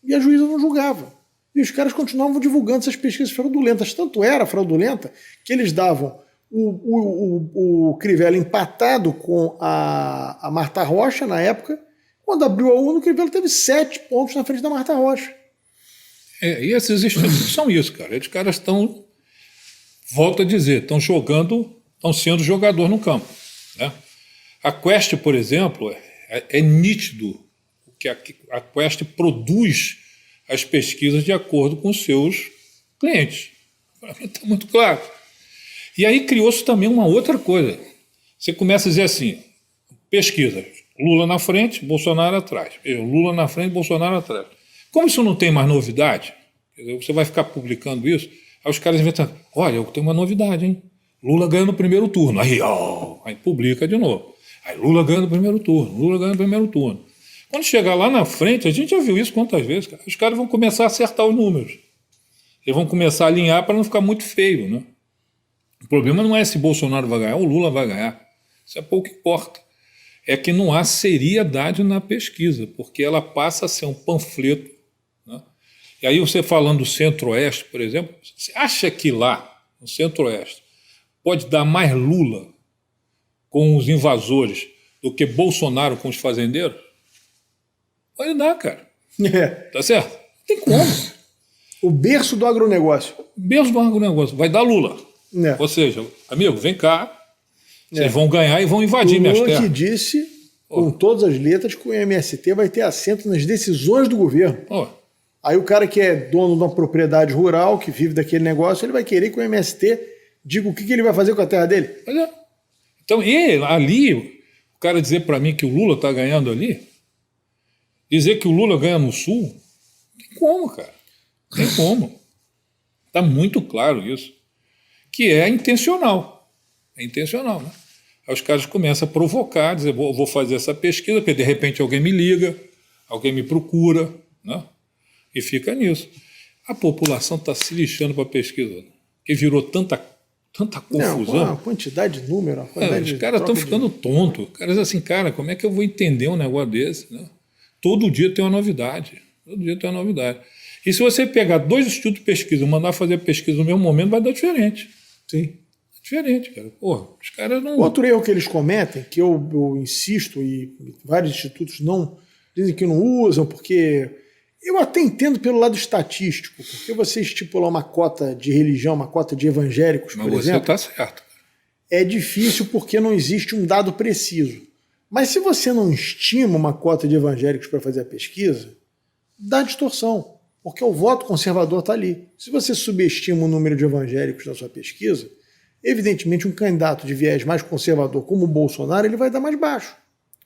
e a juíza não julgava. E os caras continuavam divulgando essas pesquisas fraudulentas. Tanto era fraudulenta que eles davam o Crivella empatado com a Marta Rocha na época. Quando abriu a urna, o Crivella teve 7 pontos na frente da Marta Rocha. E esses estudos são isso, cara. Os caras estão, volto a dizer, estão sendo jogador no campo, né? A Quest, por exemplo, é nítido que a Quest produz as pesquisas de acordo com os seus clientes. Para mim está muito claro. E aí criou-se também uma outra coisa. Você começa a dizer assim, pesquisa, Lula na frente, Bolsonaro atrás. Lula na frente, Bolsonaro atrás. Como isso não tem mais novidade, quer dizer, você vai ficar publicando isso, aí os caras inventam, olha, eu tenho uma novidade, hein? Lula ganha no primeiro turno. Aí publica de novo. Aí Lula ganha no primeiro turno, Lula ganha no primeiro turno. Quando chegar lá na frente, a gente já viu isso quantas vezes, cara, os caras vão começar a acertar os números. Eles vão começar a alinhar para não ficar muito feio, né? O problema não é se Bolsonaro vai ganhar ou Lula vai ganhar. Isso é pouco importa. É que não há seriedade na pesquisa, porque ela passa a ser um panfleto, né? E aí você falando do Centro-Oeste, por exemplo, você acha que lá, no Centro-Oeste, pode dar mais Lula com os invasores do que Bolsonaro com os fazendeiros? Pode dar, cara. Tá certo? Não tem como. O berço do agronegócio. Berço do agronegócio. Vai dar Lula. Ou seja, amigo, vem cá, vocês vão ganhar e vão invadir minhas terras. O Lula que disse, com todas as letras, que o MST vai ter assento nas decisões do governo. Aí o cara que é dono de uma propriedade rural, que vive daquele negócio, ele vai querer que o MST diga o que ele vai fazer com a terra dele. Pois é. Então, ali, o cara dizer para mim que o Lula está ganhando ali, dizer que o Lula ganha no Sul, não tem como, cara. Não tem como. Está muito claro isso. Que é intencional. É intencional, né? Aí os caras começam a provocar, dizer, vou fazer essa pesquisa, porque de repente alguém me liga, alguém me procura, né? E fica nisso. A população está se lixando para a pesquisa, que virou tanta confusão. Não, a quantidade de número. Os caras estão ficando tontos. Os caras dizem assim, cara, como é que eu vou entender um negócio desse, né? Todo dia tem uma novidade. Todo dia tem uma novidade. E se você pegar 2 institutos de pesquisa e mandar fazer pesquisa no mesmo momento, vai dar diferente. Sim. Diferente, cara. Porra, os caras não... Outro erro que eles cometem, que eu insisto, e vários institutos não dizem que não usam, porque eu até entendo pelo lado estatístico, porque você estipular uma cota de religião, uma cota de evangélicos, por exemplo... Mas você está certo. É difícil porque não existe um dado preciso. Mas se você não estima uma cota de evangélicos para fazer a pesquisa, dá distorção, porque o voto conservador está ali. Se você subestima o número de evangélicos na sua pesquisa, evidentemente um candidato de viés mais conservador como o Bolsonaro, ele vai dar mais baixo.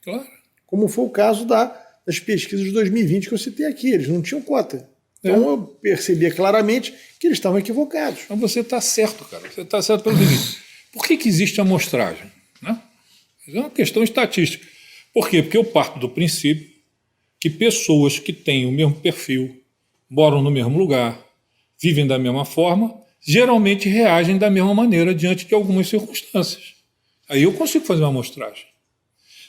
Claro. Como foi o caso das pesquisas de 2020 que eu citei aqui, eles não tinham cota. Então eu percebia claramente que eles estavam equivocados. Mas você está certo, cara. Você está certo pelo seguinte. Por que existe amostragem? Né? É uma questão estatística. Por quê? Porque eu parto do princípio que pessoas que têm o mesmo perfil, moram no mesmo lugar, vivem da mesma forma, geralmente reagem da mesma maneira diante de algumas circunstâncias. Aí eu consigo fazer uma amostragem.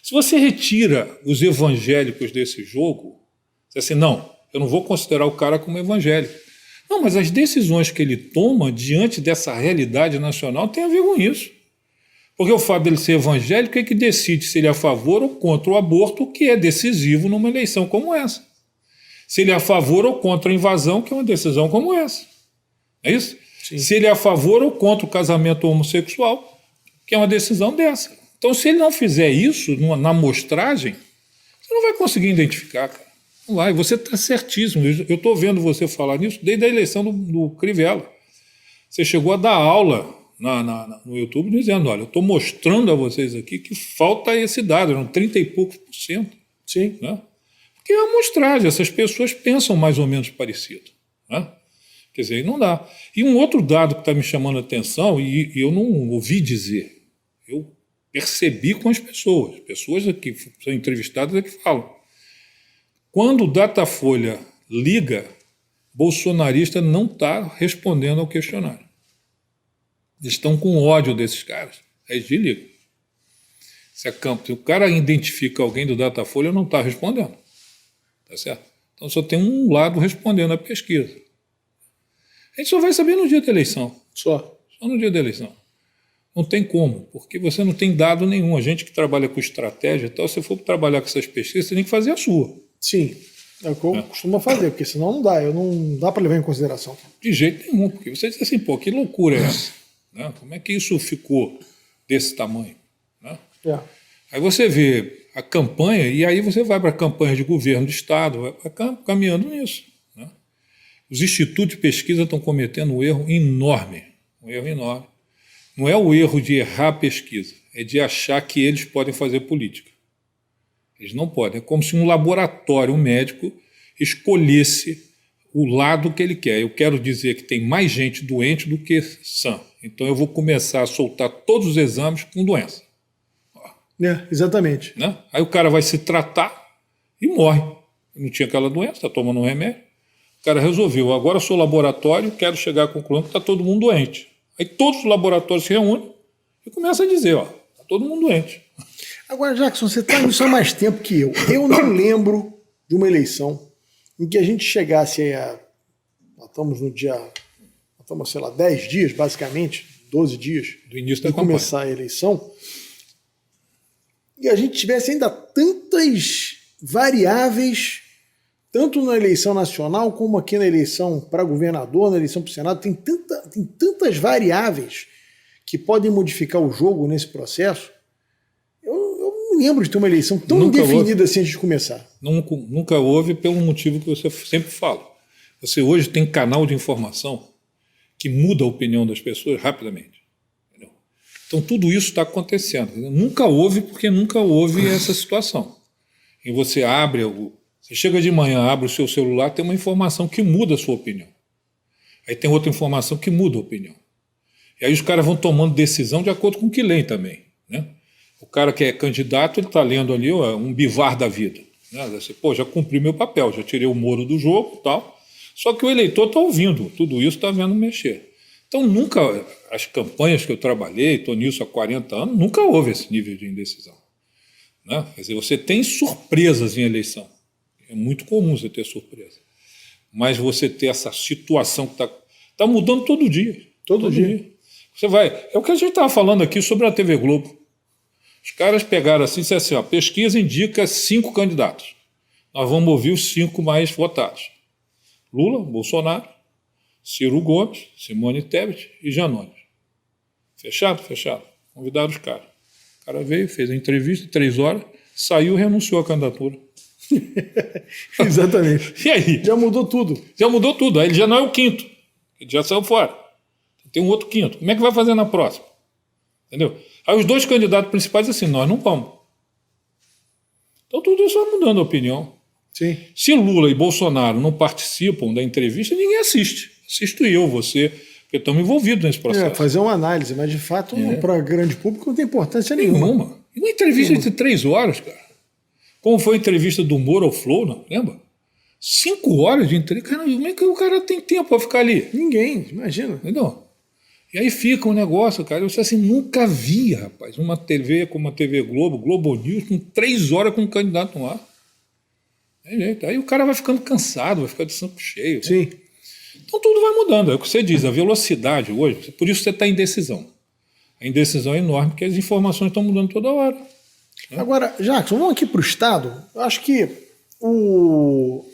Se você retira os evangélicos desse jogo, você diz assim, não, eu não vou considerar o cara como evangélico. Não, mas as decisões que ele toma diante dessa realidade nacional têm a ver com isso. Porque o fato dele ser evangélico é que decide se ele é a favor ou contra o aborto, que é decisivo numa eleição como essa. Se ele é a favor ou contra a invasão, que é uma decisão como essa. É isso? Sim. Se ele é a favor ou contra o casamento homossexual, que é uma decisão dessa. Então, se ele não fizer isso na amostragem, você não vai conseguir identificar, cara. Não vai. Você está certíssimo. Eu estou vendo você falar nisso desde a eleição do Crivella. Você chegou a dar aula no YouTube dizendo, olha, eu estou mostrando a vocês aqui que falta esse dado, eram 30 e poucos %. Sim. Né? Porque é a amostragem, essas pessoas pensam mais ou menos parecido. Né? Quer dizer, não dá. E um outro dado que está me chamando a atenção, e eu não ouvi dizer, eu percebi com as pessoas que são entrevistadas é que falam. Quando o Datafolha liga, bolsonarista não está respondendo ao questionário. Eles estão com ódio desses caras. Aí eles ligam. Se o cara identifica alguém do Datafolha, não está respondendo. Tá certo? Então só tem um lado respondendo a pesquisa. A gente só vai saber no dia da eleição. Só no dia da eleição. Não tem como, porque você não tem dado nenhum. A gente que trabalha com estratégia e tal, se for trabalhar com essas pesquisas, você tem que fazer a sua. Sim, é o que eu costumo fazer, porque senão não dá. Não dá para levar em consideração. De jeito nenhum, porque você diz assim, pô, que loucura é essa? Né? Como é que isso ficou desse tamanho? Né? É. Aí você vê a campanha, e aí você vai para a campanha de governo do Estado, vai caminhando nisso. Né? Os institutos de pesquisa estão cometendo um erro enorme. Um erro enorme. Não é o erro de errar a pesquisa, é de achar que eles podem fazer política. Eles não podem. É como se um laboratório, um médico, escolhesse o lado que ele quer. Eu quero dizer que tem mais gente doente do que sã. Então eu vou começar a soltar todos os exames com doença. Exatamente. Né? Aí o cara vai se tratar e morre. Não tinha aquela doença, está tomando um remédio. O cara resolveu, agora eu sou laboratório, quero chegar à conclusão que está todo mundo doente. Aí todos os laboratórios se reúnem e começam a dizer, está todo mundo doente. Agora, Jackson, você está nisso há mais tempo que eu. Eu não lembro de uma eleição em que a gente chegasse nós estamos no dia, sei lá, 10 dias, basicamente, 12 dias do início da de começar a eleição, e a gente tivesse ainda tantas variáveis, tanto na eleição nacional como aqui na eleição para governador, na eleição para o Senado, tem tantas variáveis que podem modificar o jogo nesse processo. Eu não lembro de ter uma eleição tão definida assim antes de começar. Nunca houve, pelo motivo que você sempre fala. Você hoje tem canal de informação que muda a opinião das pessoas rapidamente. Entendeu? Então tudo isso está acontecendo. Nunca houve, porque nunca houve essa situação. E você você chega de manhã, abre o seu celular, tem uma informação que muda a sua opinião. Aí tem outra informação que muda a opinião. E aí os caras vão tomando decisão de acordo com o que leem também. Né? O cara que é candidato, ele está lendo ali um bivar da vida. Né? Assim, já cumpri meu papel, já tirei o Moro do jogo e tal. Só que o eleitor está ouvindo, tudo isso está vendo mexer. Então nunca, as campanhas que eu trabalhei, estou nisso há 40 anos, nunca houve esse nível de indecisão. Né? Quer dizer, você tem surpresas em eleição. É muito comum você ter surpresa. Mas você ter essa situação que está mudando todo dia. Todo dia. Você vai. É o que a gente estava falando aqui sobre a TV Globo. Os caras pegaram assim e disseram assim: pesquisa indica 5 candidatos. Nós vamos ouvir os 5 mais votados: Lula, Bolsonaro, Ciro Gomes, Simone Tebet e Janones. Fechado? Fechado. Convidaram os caras. O cara veio, fez a entrevista, 3 horas, saiu e renunciou à candidatura. Exatamente. E aí? Já mudou tudo. Já mudou tudo. Aí ele já não é o 5º. Ele já saiu fora. Tem um outro 5º. Como é que vai fazer na próxima? Entendeu? Aí os 2 candidatos principais assim, nós não vamos. Então tudo isso vai mudando a opinião. Sim. Se Lula e Bolsonaro não participam da entrevista, ninguém assiste. Assisto eu, você, porque estamos envolvidos nesse processo. Fazer uma análise, mas de fato para grande público não tem importância nenhuma. E uma entrevista de 3 horas, cara. Como foi a entrevista do Moro ao Flow, não? Lembra? 5 horas de entrevista. Cara, como é que o cara tem tempo para ficar ali? Ninguém, imagina. Entendeu? E aí fica um negócio, cara. Eu assim, nunca vi, rapaz, uma TV como a TV Globo, Globo News, com 3 horas com um candidato no ar. Tem jeito. Aí o cara vai ficando cansado, vai ficar de saco cheio. Sim. Né? Então tudo vai mudando. É o que você diz, a velocidade hoje, por isso você está em indecisão. A indecisão é enorme, porque as informações estão mudando toda hora. Né? Agora, Jackson, vamos aqui para o Estado. Eu acho que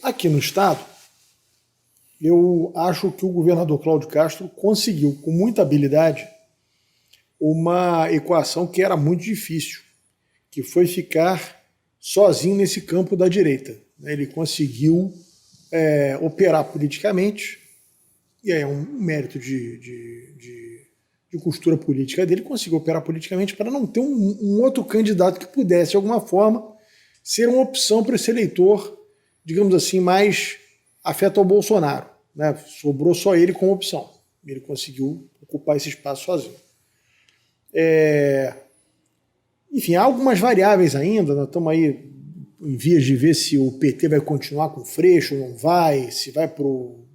aqui no Estado, eu acho que o governador Cláudio Castro conseguiu, com muita habilidade, uma equação que era muito difícil, que foi ficar sozinho nesse campo da direita, né? Ele conseguiu operar politicamente, e aí é um mérito de costura política dele, conseguiu operar politicamente para não ter um outro candidato que pudesse, de alguma forma, ser uma opção para esse eleitor, digamos assim, mais afeto ao Bolsonaro, né? Sobrou só ele como opção. Ele conseguiu ocupar esse espaço sozinho. Enfim, há algumas variáveis ainda, nós estamos aí em vias de ver se o PT vai continuar com o Freixo ou não vai, se vai pro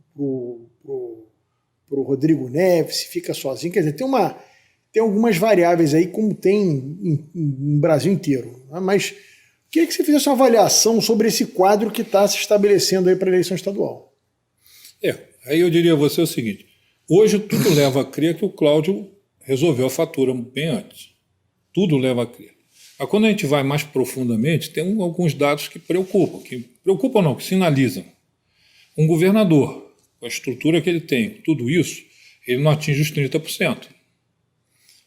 Rodrigo Neves, se fica sozinho. Quer dizer, tem algumas variáveis aí, como tem no Brasil inteiro. Né? Mas queria que você fizesse uma avaliação sobre esse quadro que está se estabelecendo aí para a eleição estadual. Aí eu diria a você o seguinte: hoje tudo leva a crer que o Cláudio resolveu a fatura bem antes. Tudo leva a crer. Mas quando a gente vai mais profundamente, tem alguns dados que preocupam não, que sinalizam. Um governador, com a estrutura que ele tem, tudo isso, ele não atinge os 30%.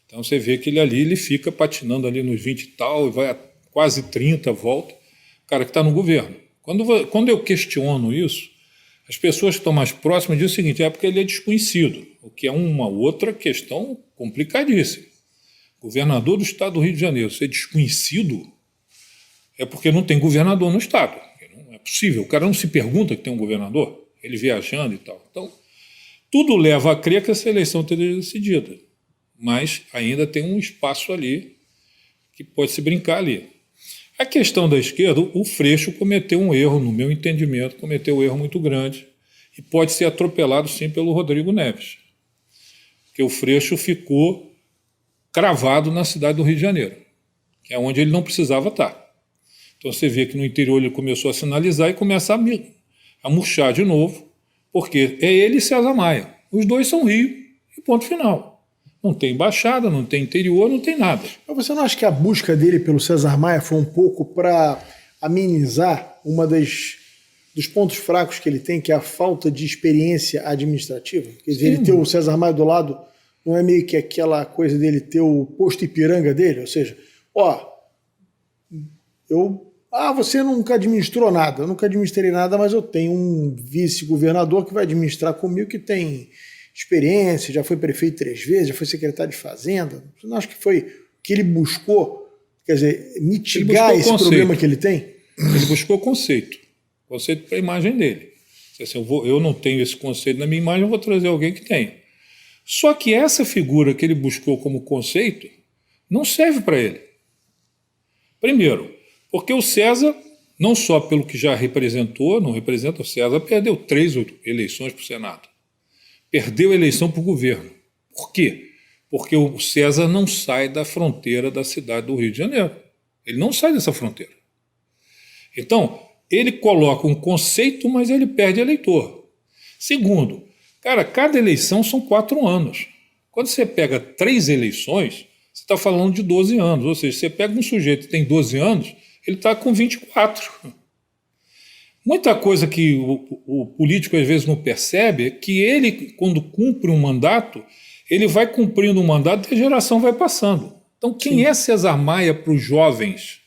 Então você vê que ele fica patinando ali nos 20 e tal, e vai a quase 30, volta, o cara que está no governo. Quando eu questiono isso, as pessoas que estão mais próximas dizem o seguinte: é porque ele é desconhecido, o que é uma outra questão complicadíssima. Governador do estado do Rio de Janeiro ser desconhecido é porque não tem governador no estado. Não é possível. O cara não se pergunta que tem um governador, ele viajando e tal. Então, tudo leva a crer que essa eleição teria decidida. Mas ainda tem um espaço ali que pode se brincar ali. A questão da esquerda, o Freixo cometeu um erro, no meu entendimento, cometeu um erro muito grande e pode ser atropelado, sim, pelo Rodrigo Neves. Porque o Freixo ficou cravado na cidade do Rio de Janeiro, que é onde ele não precisava estar. Então você vê que no interior ele começou a sinalizar e começa a murchar de novo, porque é ele e César Maia. Os dois são Rio e ponto final. Não tem embaixada, não tem interior, não tem nada. Mas você não acha que a busca dele pelo César Maia foi um pouco para amenizar dos pontos fracos que ele tem, que é a falta de experiência administrativa? Quer dizer, ele ter o César Maia do lado não é meio que aquela coisa dele ter o posto Ipiranga dele? Ou seja, você nunca administrou nada, eu nunca administrei nada, mas eu tenho um vice-governador que vai administrar comigo, que tem experiência, já foi prefeito 3 vezes, já foi secretário de Fazenda. Você não acha que foi que ele buscou, quer dizer, mitigar esse problema que ele tem? Ele buscou conceito para a imagem dele. Assim, eu não tenho esse conceito na minha imagem, eu vou trazer alguém que tenha. Só que essa figura que ele buscou como conceito não serve para ele. Primeiro, porque o César, não só pelo que já representou, não representa, o César perdeu 3 eleições para o Senado. Perdeu a eleição para o governo. Por quê? Porque o César não sai da fronteira da cidade do Rio de Janeiro. Ele não sai dessa fronteira. Então, ele coloca um conceito, mas ele perde eleitor. Segundo, cada eleição são 4 anos. Quando você pega 3 eleições, você está falando de 12 anos. Ou seja, você pega um sujeito que tem 12 anos, ele está com 24. Muita coisa que o político às vezes não percebe é que ele, quando cumpre um mandato, ele vai cumprindo um mandato e a geração vai passando. Então, quem é César Maia para os jovens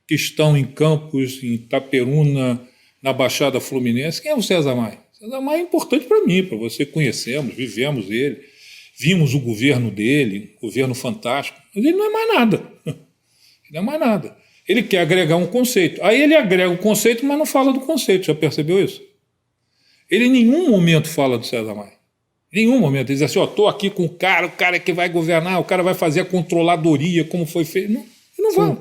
que estão em Campos, em Itaperuna, na Baixada Fluminense? Quem é o César Maia? César Maia é importante para mim, para você. Conhecemos, vivemos ele, vimos o governo dele, governo fantástico, mas ele não é mais nada. Ele não é mais nada. Ele quer agregar um conceito. Aí ele agrega o conceito, mas não fala do conceito. Já percebeu isso? Ele em nenhum momento fala do César Maia. Em nenhum momento. Ele diz assim, estou aqui com o cara que vai governar, o cara vai fazer a controladoria, como foi feito. Não, ele não vai.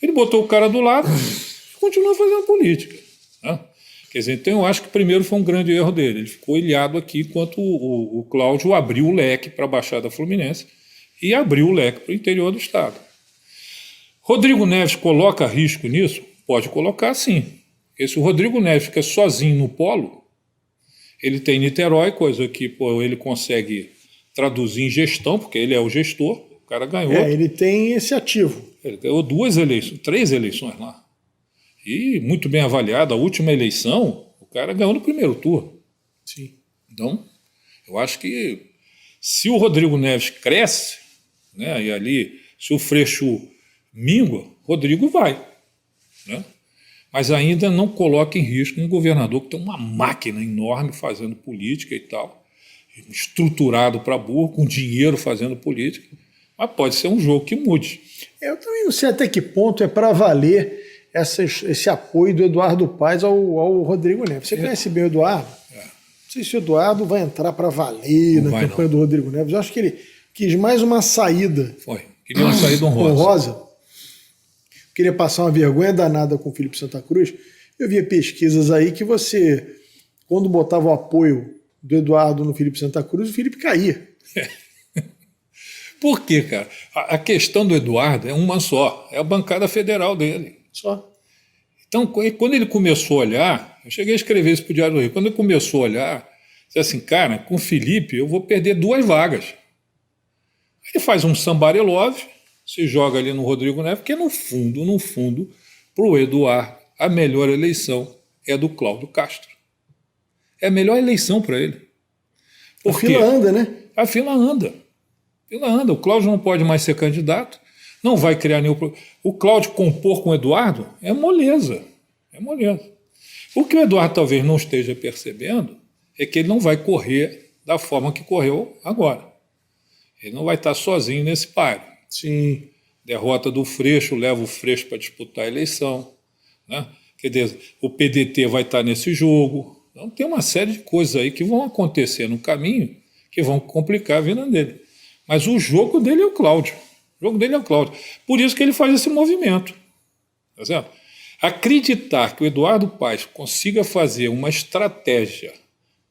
Ele botou o cara do lado e continua fazendo política. Né? Quer dizer, então eu acho que primeiro foi um grande erro dele. Ele ficou ilhado aqui enquanto o Cláudio abriu o leque para a Baixada Fluminense e abriu o leque para o interior do estado. Rodrigo Neves coloca risco nisso? Pode colocar, sim. Porque se o Rodrigo Neves fica sozinho no polo, ele tem Niterói, coisa que ele consegue traduzir em gestão, porque ele é o gestor, o cara ganhou. Ele tem esse ativo. Ele ganhou 3 eleições lá. E muito bem avaliado. A última eleição, o cara ganhou no primeiro turno. Sim. Então, eu acho que se o Rodrigo Neves cresce, né, e ali, se o Freixo mingua, Rodrigo vai. Né? mas ainda não coloca em risco um governador que tem uma máquina enorme fazendo política e tal, estruturado para burro, com dinheiro fazendo política, mas pode ser um jogo que mude. Eu também não sei até que ponto é para valer esse apoio do Eduardo Paes ao Rodrigo Neves. Você conhece bem o Eduardo? Não sei se o Eduardo vai entrar para valer na campanha do Rodrigo Neves. Eu acho que ele quis mais uma saída. Queria uma saída honrosa. Queria passar uma vergonha danada com o Felipe Santa Cruz. Eu via pesquisas aí que você, quando botava o apoio do Eduardo no Felipe Santa Cruz, o Felipe caía. Por quê, cara? A questão do Eduardo é uma só, é a bancada federal dele. Só. Então, quando ele começou a olhar, eu cheguei a escrever isso para o Diário do Rio, quando ele começou a olhar, disse assim, cara, com o Felipe eu vou perder 2 vagas. Ele faz um sambarelove, se joga ali no Rodrigo Neves, porque no fundo, para o Eduardo, a melhor eleição é do Cláudio Castro. É a melhor eleição para ele. A fila anda, né? A fila anda. O Cláudio não pode mais ser candidato, não vai criar nenhum problema. O Cláudio compor com o Eduardo é moleza. O que o Eduardo talvez não esteja percebendo é que ele não vai correr da forma que correu agora. Ele não vai estar sozinho nesse páreo. Sim. Derrota do Freixo, leva o Freixo para disputar a eleição. Né? Quer dizer, o PDT vai estar nesse jogo. Então tem uma série de coisas aí que vão acontecer no caminho que vão complicar a vida dele. Mas o jogo dele é o Cláudio. Por isso que ele faz esse movimento. Tá certo? Acreditar que o Eduardo Paes consiga fazer uma estratégia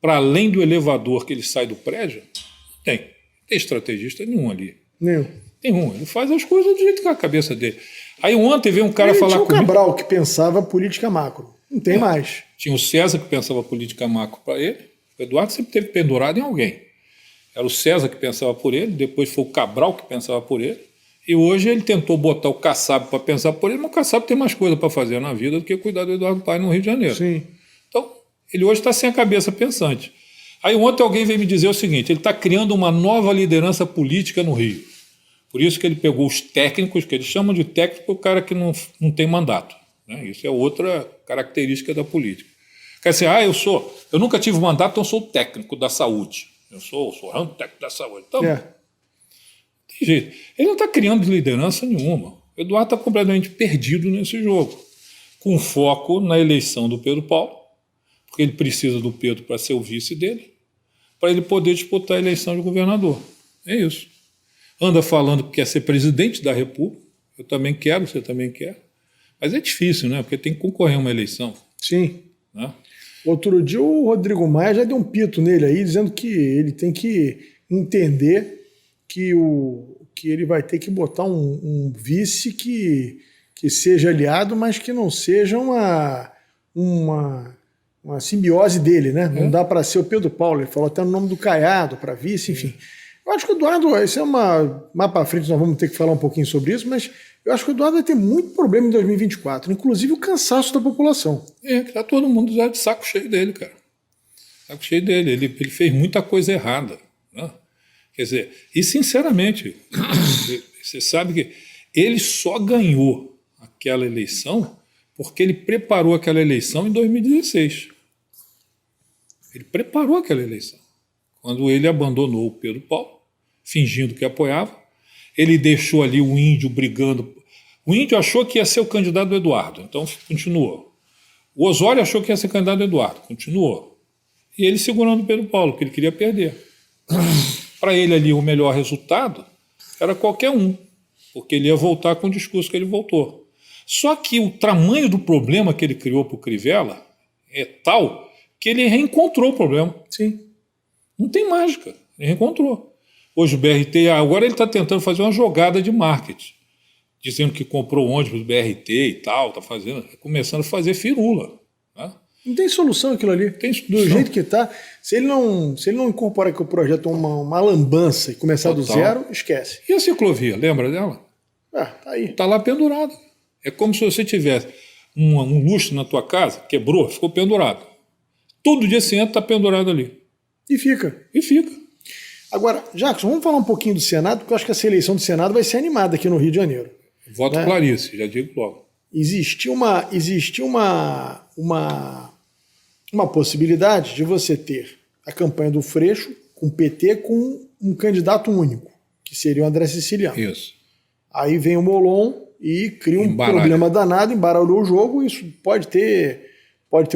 para além do elevador que ele sai do prédio, não tem estrategista nenhum ali. Nenhum. Ele faz as coisas do jeito que é a cabeça dele. Aí ontem veio um cara falar comigo. Tinha o Cabral que pensava política macro. Não tem mais. Tinha o César que pensava política macro para ele. O Eduardo sempre teve pendurado em alguém. Era o César que pensava por ele, depois foi o Cabral que pensava por ele, e hoje ele tentou botar o Kassab para pensar por ele, mas o Kassab tem mais coisa para fazer na vida do que cuidar do Eduardo Paes no Rio de Janeiro. Sim. Então, ele hoje está sem a cabeça pensante. Aí ontem alguém veio me dizer o seguinte, ele está criando uma nova liderança política no Rio. Por isso que ele pegou os técnicos, que eles chamam de técnico, o cara que não tem mandato. Né? Isso é outra característica da política. Quer dizer, eu nunca tive mandato, então eu sou o técnico da saúde. Eu sou o técnico da saúde. Então, não tem jeito. Ele não está criando liderança nenhuma. O Eduardo está completamente perdido nesse jogo, com foco na eleição do Pedro Paulo, porque ele precisa do Pedro para ser o vice dele, para ele poder disputar a eleição de governador. É isso. Anda falando que quer ser presidente da República. Eu também quero, você também quer. Mas é difícil, né? Porque tem que concorrer a uma eleição. Sim. Né? Outro dia o Rodrigo Maia já deu um pito nele aí, dizendo que ele tem que entender que ele vai ter que botar um vice que seja aliado, mas que não seja uma simbiose dele, né? Não dá para ser o Pedro Paulo. Ele falou até o nome do Caiado para vice, enfim. Eu acho que o Eduardo, isso é mais para frente nós vamos ter que falar um pouquinho sobre isso, mas eu acho que o Eduardo vai ter muito problema em 2024, inclusive o cansaço da população. Tá todo mundo já de saco cheio dele, cara. Saco cheio dele. Ele fez muita coisa errada. Né? Quer dizer, e sinceramente, você sabe que ele só ganhou aquela eleição porque ele preparou aquela eleição em 2016. Ele preparou aquela eleição. Quando ele abandonou o Pedro Paulo, fingindo que apoiava, ele deixou ali o Índio brigando. O Índio achou que ia ser o candidato do Eduardo, então continuou. O Osório achou que ia ser candidato do Eduardo, continuou. E ele segurando o Pedro Paulo, que ele queria perder. Para ele ali o melhor resultado era qualquer um, porque ele ia voltar com o discurso que ele voltou. Só que o tamanho do problema que ele criou para o Crivella é tal que ele reencontrou o problema. Sim. Não tem mágica, ele reencontrou. Hoje o BRT, agora ele está tentando fazer uma jogada de marketing, dizendo que comprou ônibus do BRT e tal, está começando a fazer firula. Né? Não tem solução aquilo ali. Tem solução. Do jeito que está, se ele não incorporar que o projeto uma lambança e começar do zero, esquece. E a ciclovia, lembra dela? Tá aí. Está lá pendurada. É como se você tivesse um lustre na tua casa, quebrou, ficou pendurado. Todo dia você entra, está pendurado ali. E fica. Agora, Jackson, vamos falar um pouquinho do Senado, porque eu acho que essa eleição do Senado vai ser animada aqui no Rio de Janeiro. Voto Clarice, já digo logo. existia uma possibilidade de você ter a campanha do Freixo com o PT com um candidato único, que seria o André Siciliano. Isso. Aí vem o Molon e cria um Embaralha. problema danado, embaralhou o jogo, e isso pode ter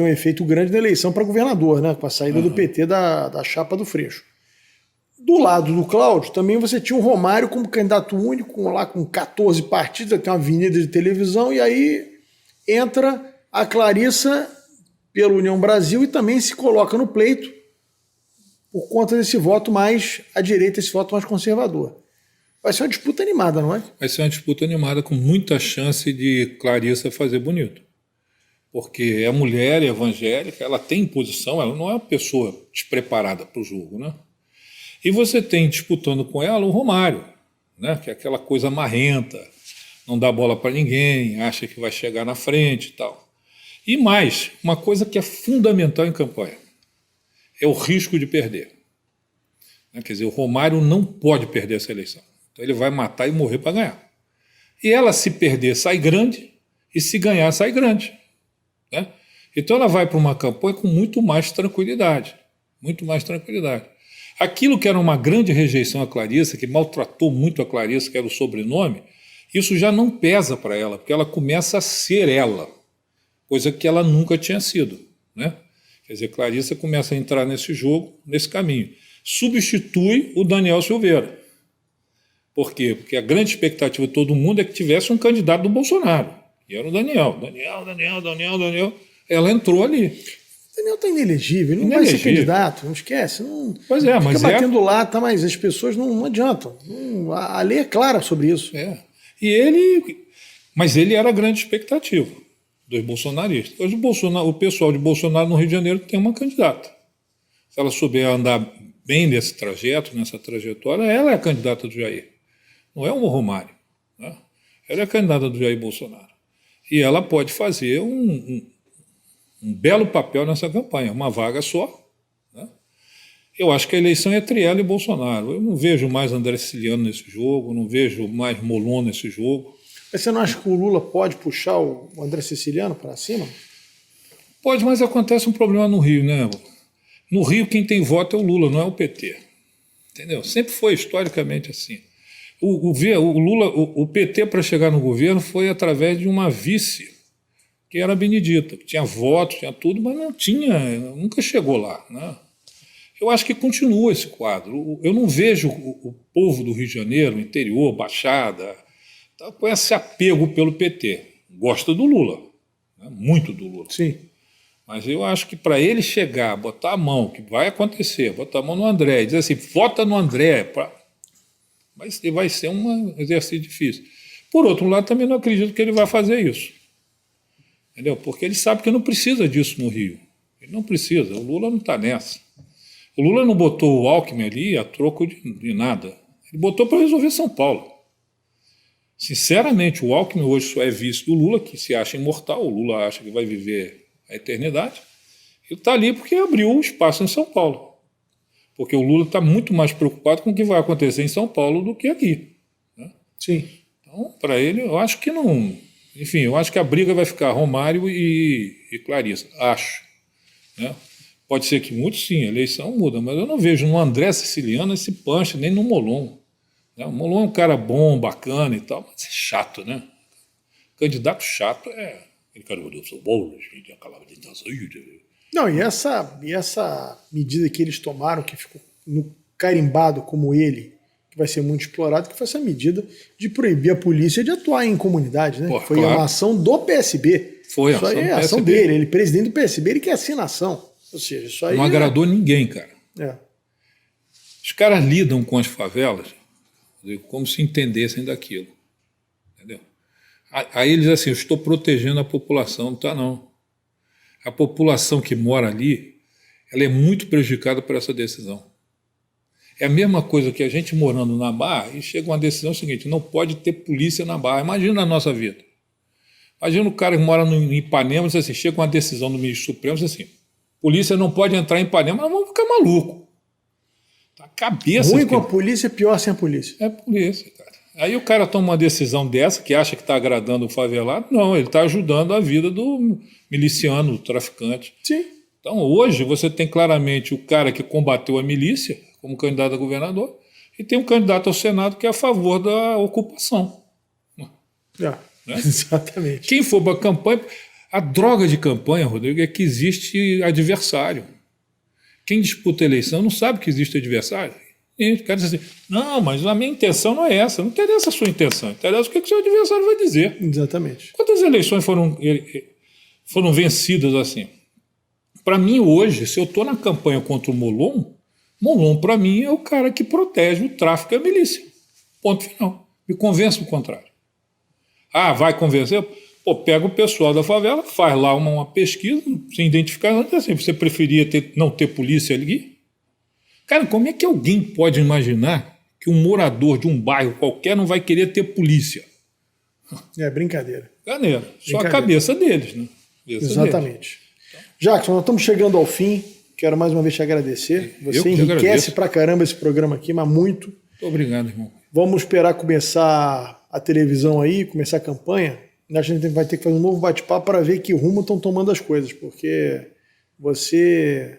um efeito grande na eleição para governador, né? Com a saída do PT da chapa do Freixo. Do lado do Cláudio, também você tinha o Romário como candidato único, lá com 14 partidos, tem uma avenida de televisão, e aí entra a Clarissa pela União Brasil e também se coloca no pleito por conta desse voto mais à direita, esse voto mais conservador. Vai ser uma disputa animada, não é? Vai ser uma disputa animada com muita chance de Clarissa fazer bonito. Porque é mulher, é evangélica, ela tem posição, ela não é uma pessoa despreparada para o jogo, né? E você tem disputando com ela o Romário, né? Que é aquela coisa marrenta, não dá bola para ninguém, acha que vai chegar na frente e tal. E mais, uma coisa que é fundamental em campanha, é o risco de perder. Quer dizer, o Romário não pode perder essa eleição. Então ele vai matar e morrer para ganhar. E ela, se perder, sai grande, e se ganhar, sai grande. Né? Então ela vai para uma campanha com muito mais tranquilidade. Muito mais tranquilidade. Aquilo que era uma grande rejeição à Clarissa, que maltratou muito a Clarissa, que era o sobrenome, isso já não pesa para ela, porque ela começa a ser ela, coisa que ela nunca tinha sido. Né? Quer dizer, Clarissa começa a entrar nesse jogo, nesse caminho. Substitui o Daniel Silveira. Por quê? Porque a grande expectativa de todo mundo é que tivesse um candidato do Bolsonaro. E era o Daniel. Daniel. Ela entrou ali. O Daniel está inelegível, ele não vai ser candidato, não esquece. Não, pois é, mas fica batendo lata, mas as pessoas não adiantam. A lei é clara sobre isso. É. Mas ele era a grande expectativa dos bolsonaristas. Hoje o pessoal de Bolsonaro no Rio de Janeiro tem uma candidata. Se ela souber andar bem nesse trajeto, nessa trajetória, ela é a candidata do Jair. Não é o Romário. Né? Ela é a candidata do Jair Bolsonaro. E ela pode fazer um belo papel nessa campanha, uma vaga só. Né? Eu acho que a eleição é entre ela e Bolsonaro. Eu não vejo mais André Siciliano nesse jogo, não vejo mais Molon nesse jogo. Mas você não acha que o Lula pode puxar o André Siciliano para cima? Pode, mas acontece um problema no Rio, né? No Rio, quem tem voto é o Lula, não é o PT. Entendeu? Sempre foi historicamente assim. O PT, para chegar no governo, foi através de uma vice, que era a Benedita, que tinha voto, tinha tudo, mas nunca chegou lá. Né? Eu acho que continua esse quadro. Eu não vejo o povo do Rio de Janeiro, interior, Baixada, tá, com esse apego pelo PT. Gosta do Lula, né? Muito do Lula. Sim. Mas eu acho que para ele chegar, botar a mão, que vai acontecer, botar a mão no André e dizer assim, vota no André, vai ser um exercício difícil. Por outro lado, também não acredito que ele vai fazer isso. Entendeu? Porque ele sabe que não precisa disso no Rio. Ele não precisa, o Lula não está nessa. O Lula não botou o Alckmin ali a troco de nada. Ele botou para resolver São Paulo. Sinceramente, o Alckmin hoje só é vice do Lula, que se acha imortal, o Lula acha que vai viver a eternidade. Ele está ali porque abriu um espaço em São Paulo. Porque o Lula está muito mais preocupado com o que vai acontecer em São Paulo do que aqui. Né? Sim. Então, para ele, eu acho que não... Enfim, eu acho que a briga vai ficar Romário e Clarissa. Acho. Né? Pode ser que mude, sim, a eleição muda, mas eu não vejo no André Siciliano esse punch, nem no Molon. Né? O Molon é um cara bom, bacana e tal, mas é chato, né? Candidato chato é... Ele cara do São Paulo, aquela Não, e essa medida que eles tomaram, que ficou carimbado como ele, que vai ser muito explorado, que foi essa medida de proibir a polícia de atuar em comunidade, né? Foi claro. Uma ação do PSB. Foi isso aí é a ação dele. Ele, presidente do PSB, ele quer assina a ação. Ou seja, isso aí não agradou ninguém, cara. É. Os caras lidam com as favelas como se entendessem daquilo. Entendeu? Aí eles dizem assim, eu estou protegendo a população. Não está, não. A população que mora ali, ela é muito prejudicada por essa decisão. É a mesma coisa que a gente morando na Barra e chega uma decisão seguinte, não pode ter polícia na Barra. Imagina a nossa vida. Imagina o cara que mora em Ipanema, diz assim, chega uma decisão do ministro Supremo, diz assim, polícia não pode entrar em Ipanema, nós vamos ficar maluco. A cabeça... Ruim com a polícia, pior sem a polícia. É a polícia, cara. Aí o cara toma uma decisão dessa, que acha que está agradando o favelado. Não, ele está ajudando a vida do miliciano, do traficante. Sim. Então, hoje, você tem claramente o cara que combateu a milícia como candidato a governador e tem um candidato ao Senado que é a favor da ocupação. Né? Exatamente. Quem for para a campanha... A droga de campanha, Rodrigo, é que existe adversário. Quem disputa a eleição não sabe que existe adversário. E o cara diz assim, não, mas a minha intenção não é essa. Não interessa a sua intenção, interessa o que o seu adversário vai dizer. Exatamente. Quantas eleições foram vencidas assim? Para mim, hoje, se eu estou na campanha contra o Molon, para mim, é o cara que protege o tráfico e a milícia. Ponto final. Me convence do contrário. Ah, vai convencer? Pô, pega o pessoal da favela, faz lá uma pesquisa, sem identificar, assim, você preferia não ter polícia ali? Cara, como é que alguém pode imaginar que um morador de um bairro qualquer não vai querer ter polícia? É brincadeira. Só a cabeça deles, né? Exatamente. Jackson, nós estamos chegando ao fim. Quero mais uma vez te agradecer. Você enriquece pra caramba esse programa aqui, mas muito. Muito obrigado, irmão. Vamos esperar começar a televisão aí, começar a campanha. A gente vai ter que fazer um novo bate-papo para ver que rumo estão tomando as coisas, porque você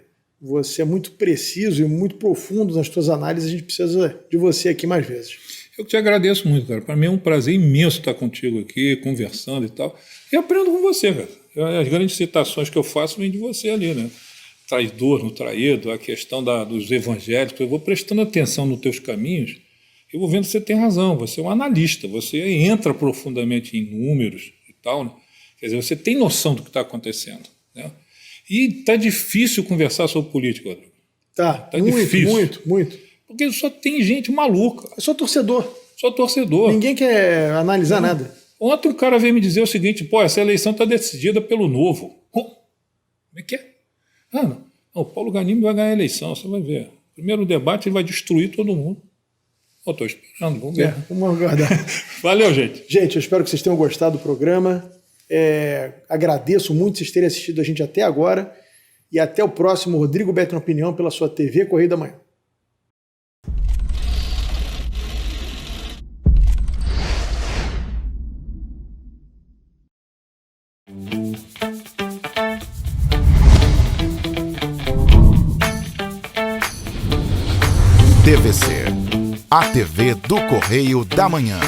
é muito preciso e muito profundo nas suas análises. A gente precisa de você aqui mais vezes. Eu te agradeço muito, cara. Para mim é um prazer imenso estar contigo aqui, conversando e tal. E aprendo com você, cara. As grandes citações que eu faço vêm de você ali, né? Traidor, no traído, a questão dos evangélicos. Eu vou prestando atenção nos teus caminhos. Eu vou vendo que você tem razão, você é um analista, você entra profundamente em números e tal, né? Quer dizer, você tem noção do que está acontecendo, né? E está difícil conversar sobre política, Rodrigo. Tá muito, difícil. Muito. Porque só tem gente maluca. É só torcedor. Só torcedor. Ninguém quer analisar nada. Ontem um cara veio me dizer o seguinte, pô, essa eleição está decidida pelo Novo. Como é que é? Não, o Paulo Ganimi vai ganhar a eleição, você vai ver. Primeiro debate ele vai destruir todo mundo. Eu estou esperando, vamos ver. Vamos aguardar. Valeu, gente. Gente, eu espero que vocês tenham gostado do programa. Agradeço muito vocês terem assistido a gente até agora. E até o próximo Rodrigo Beto na Opinião pela sua TV Correio da Manhã. TVC, a TV do Correio da Manhã.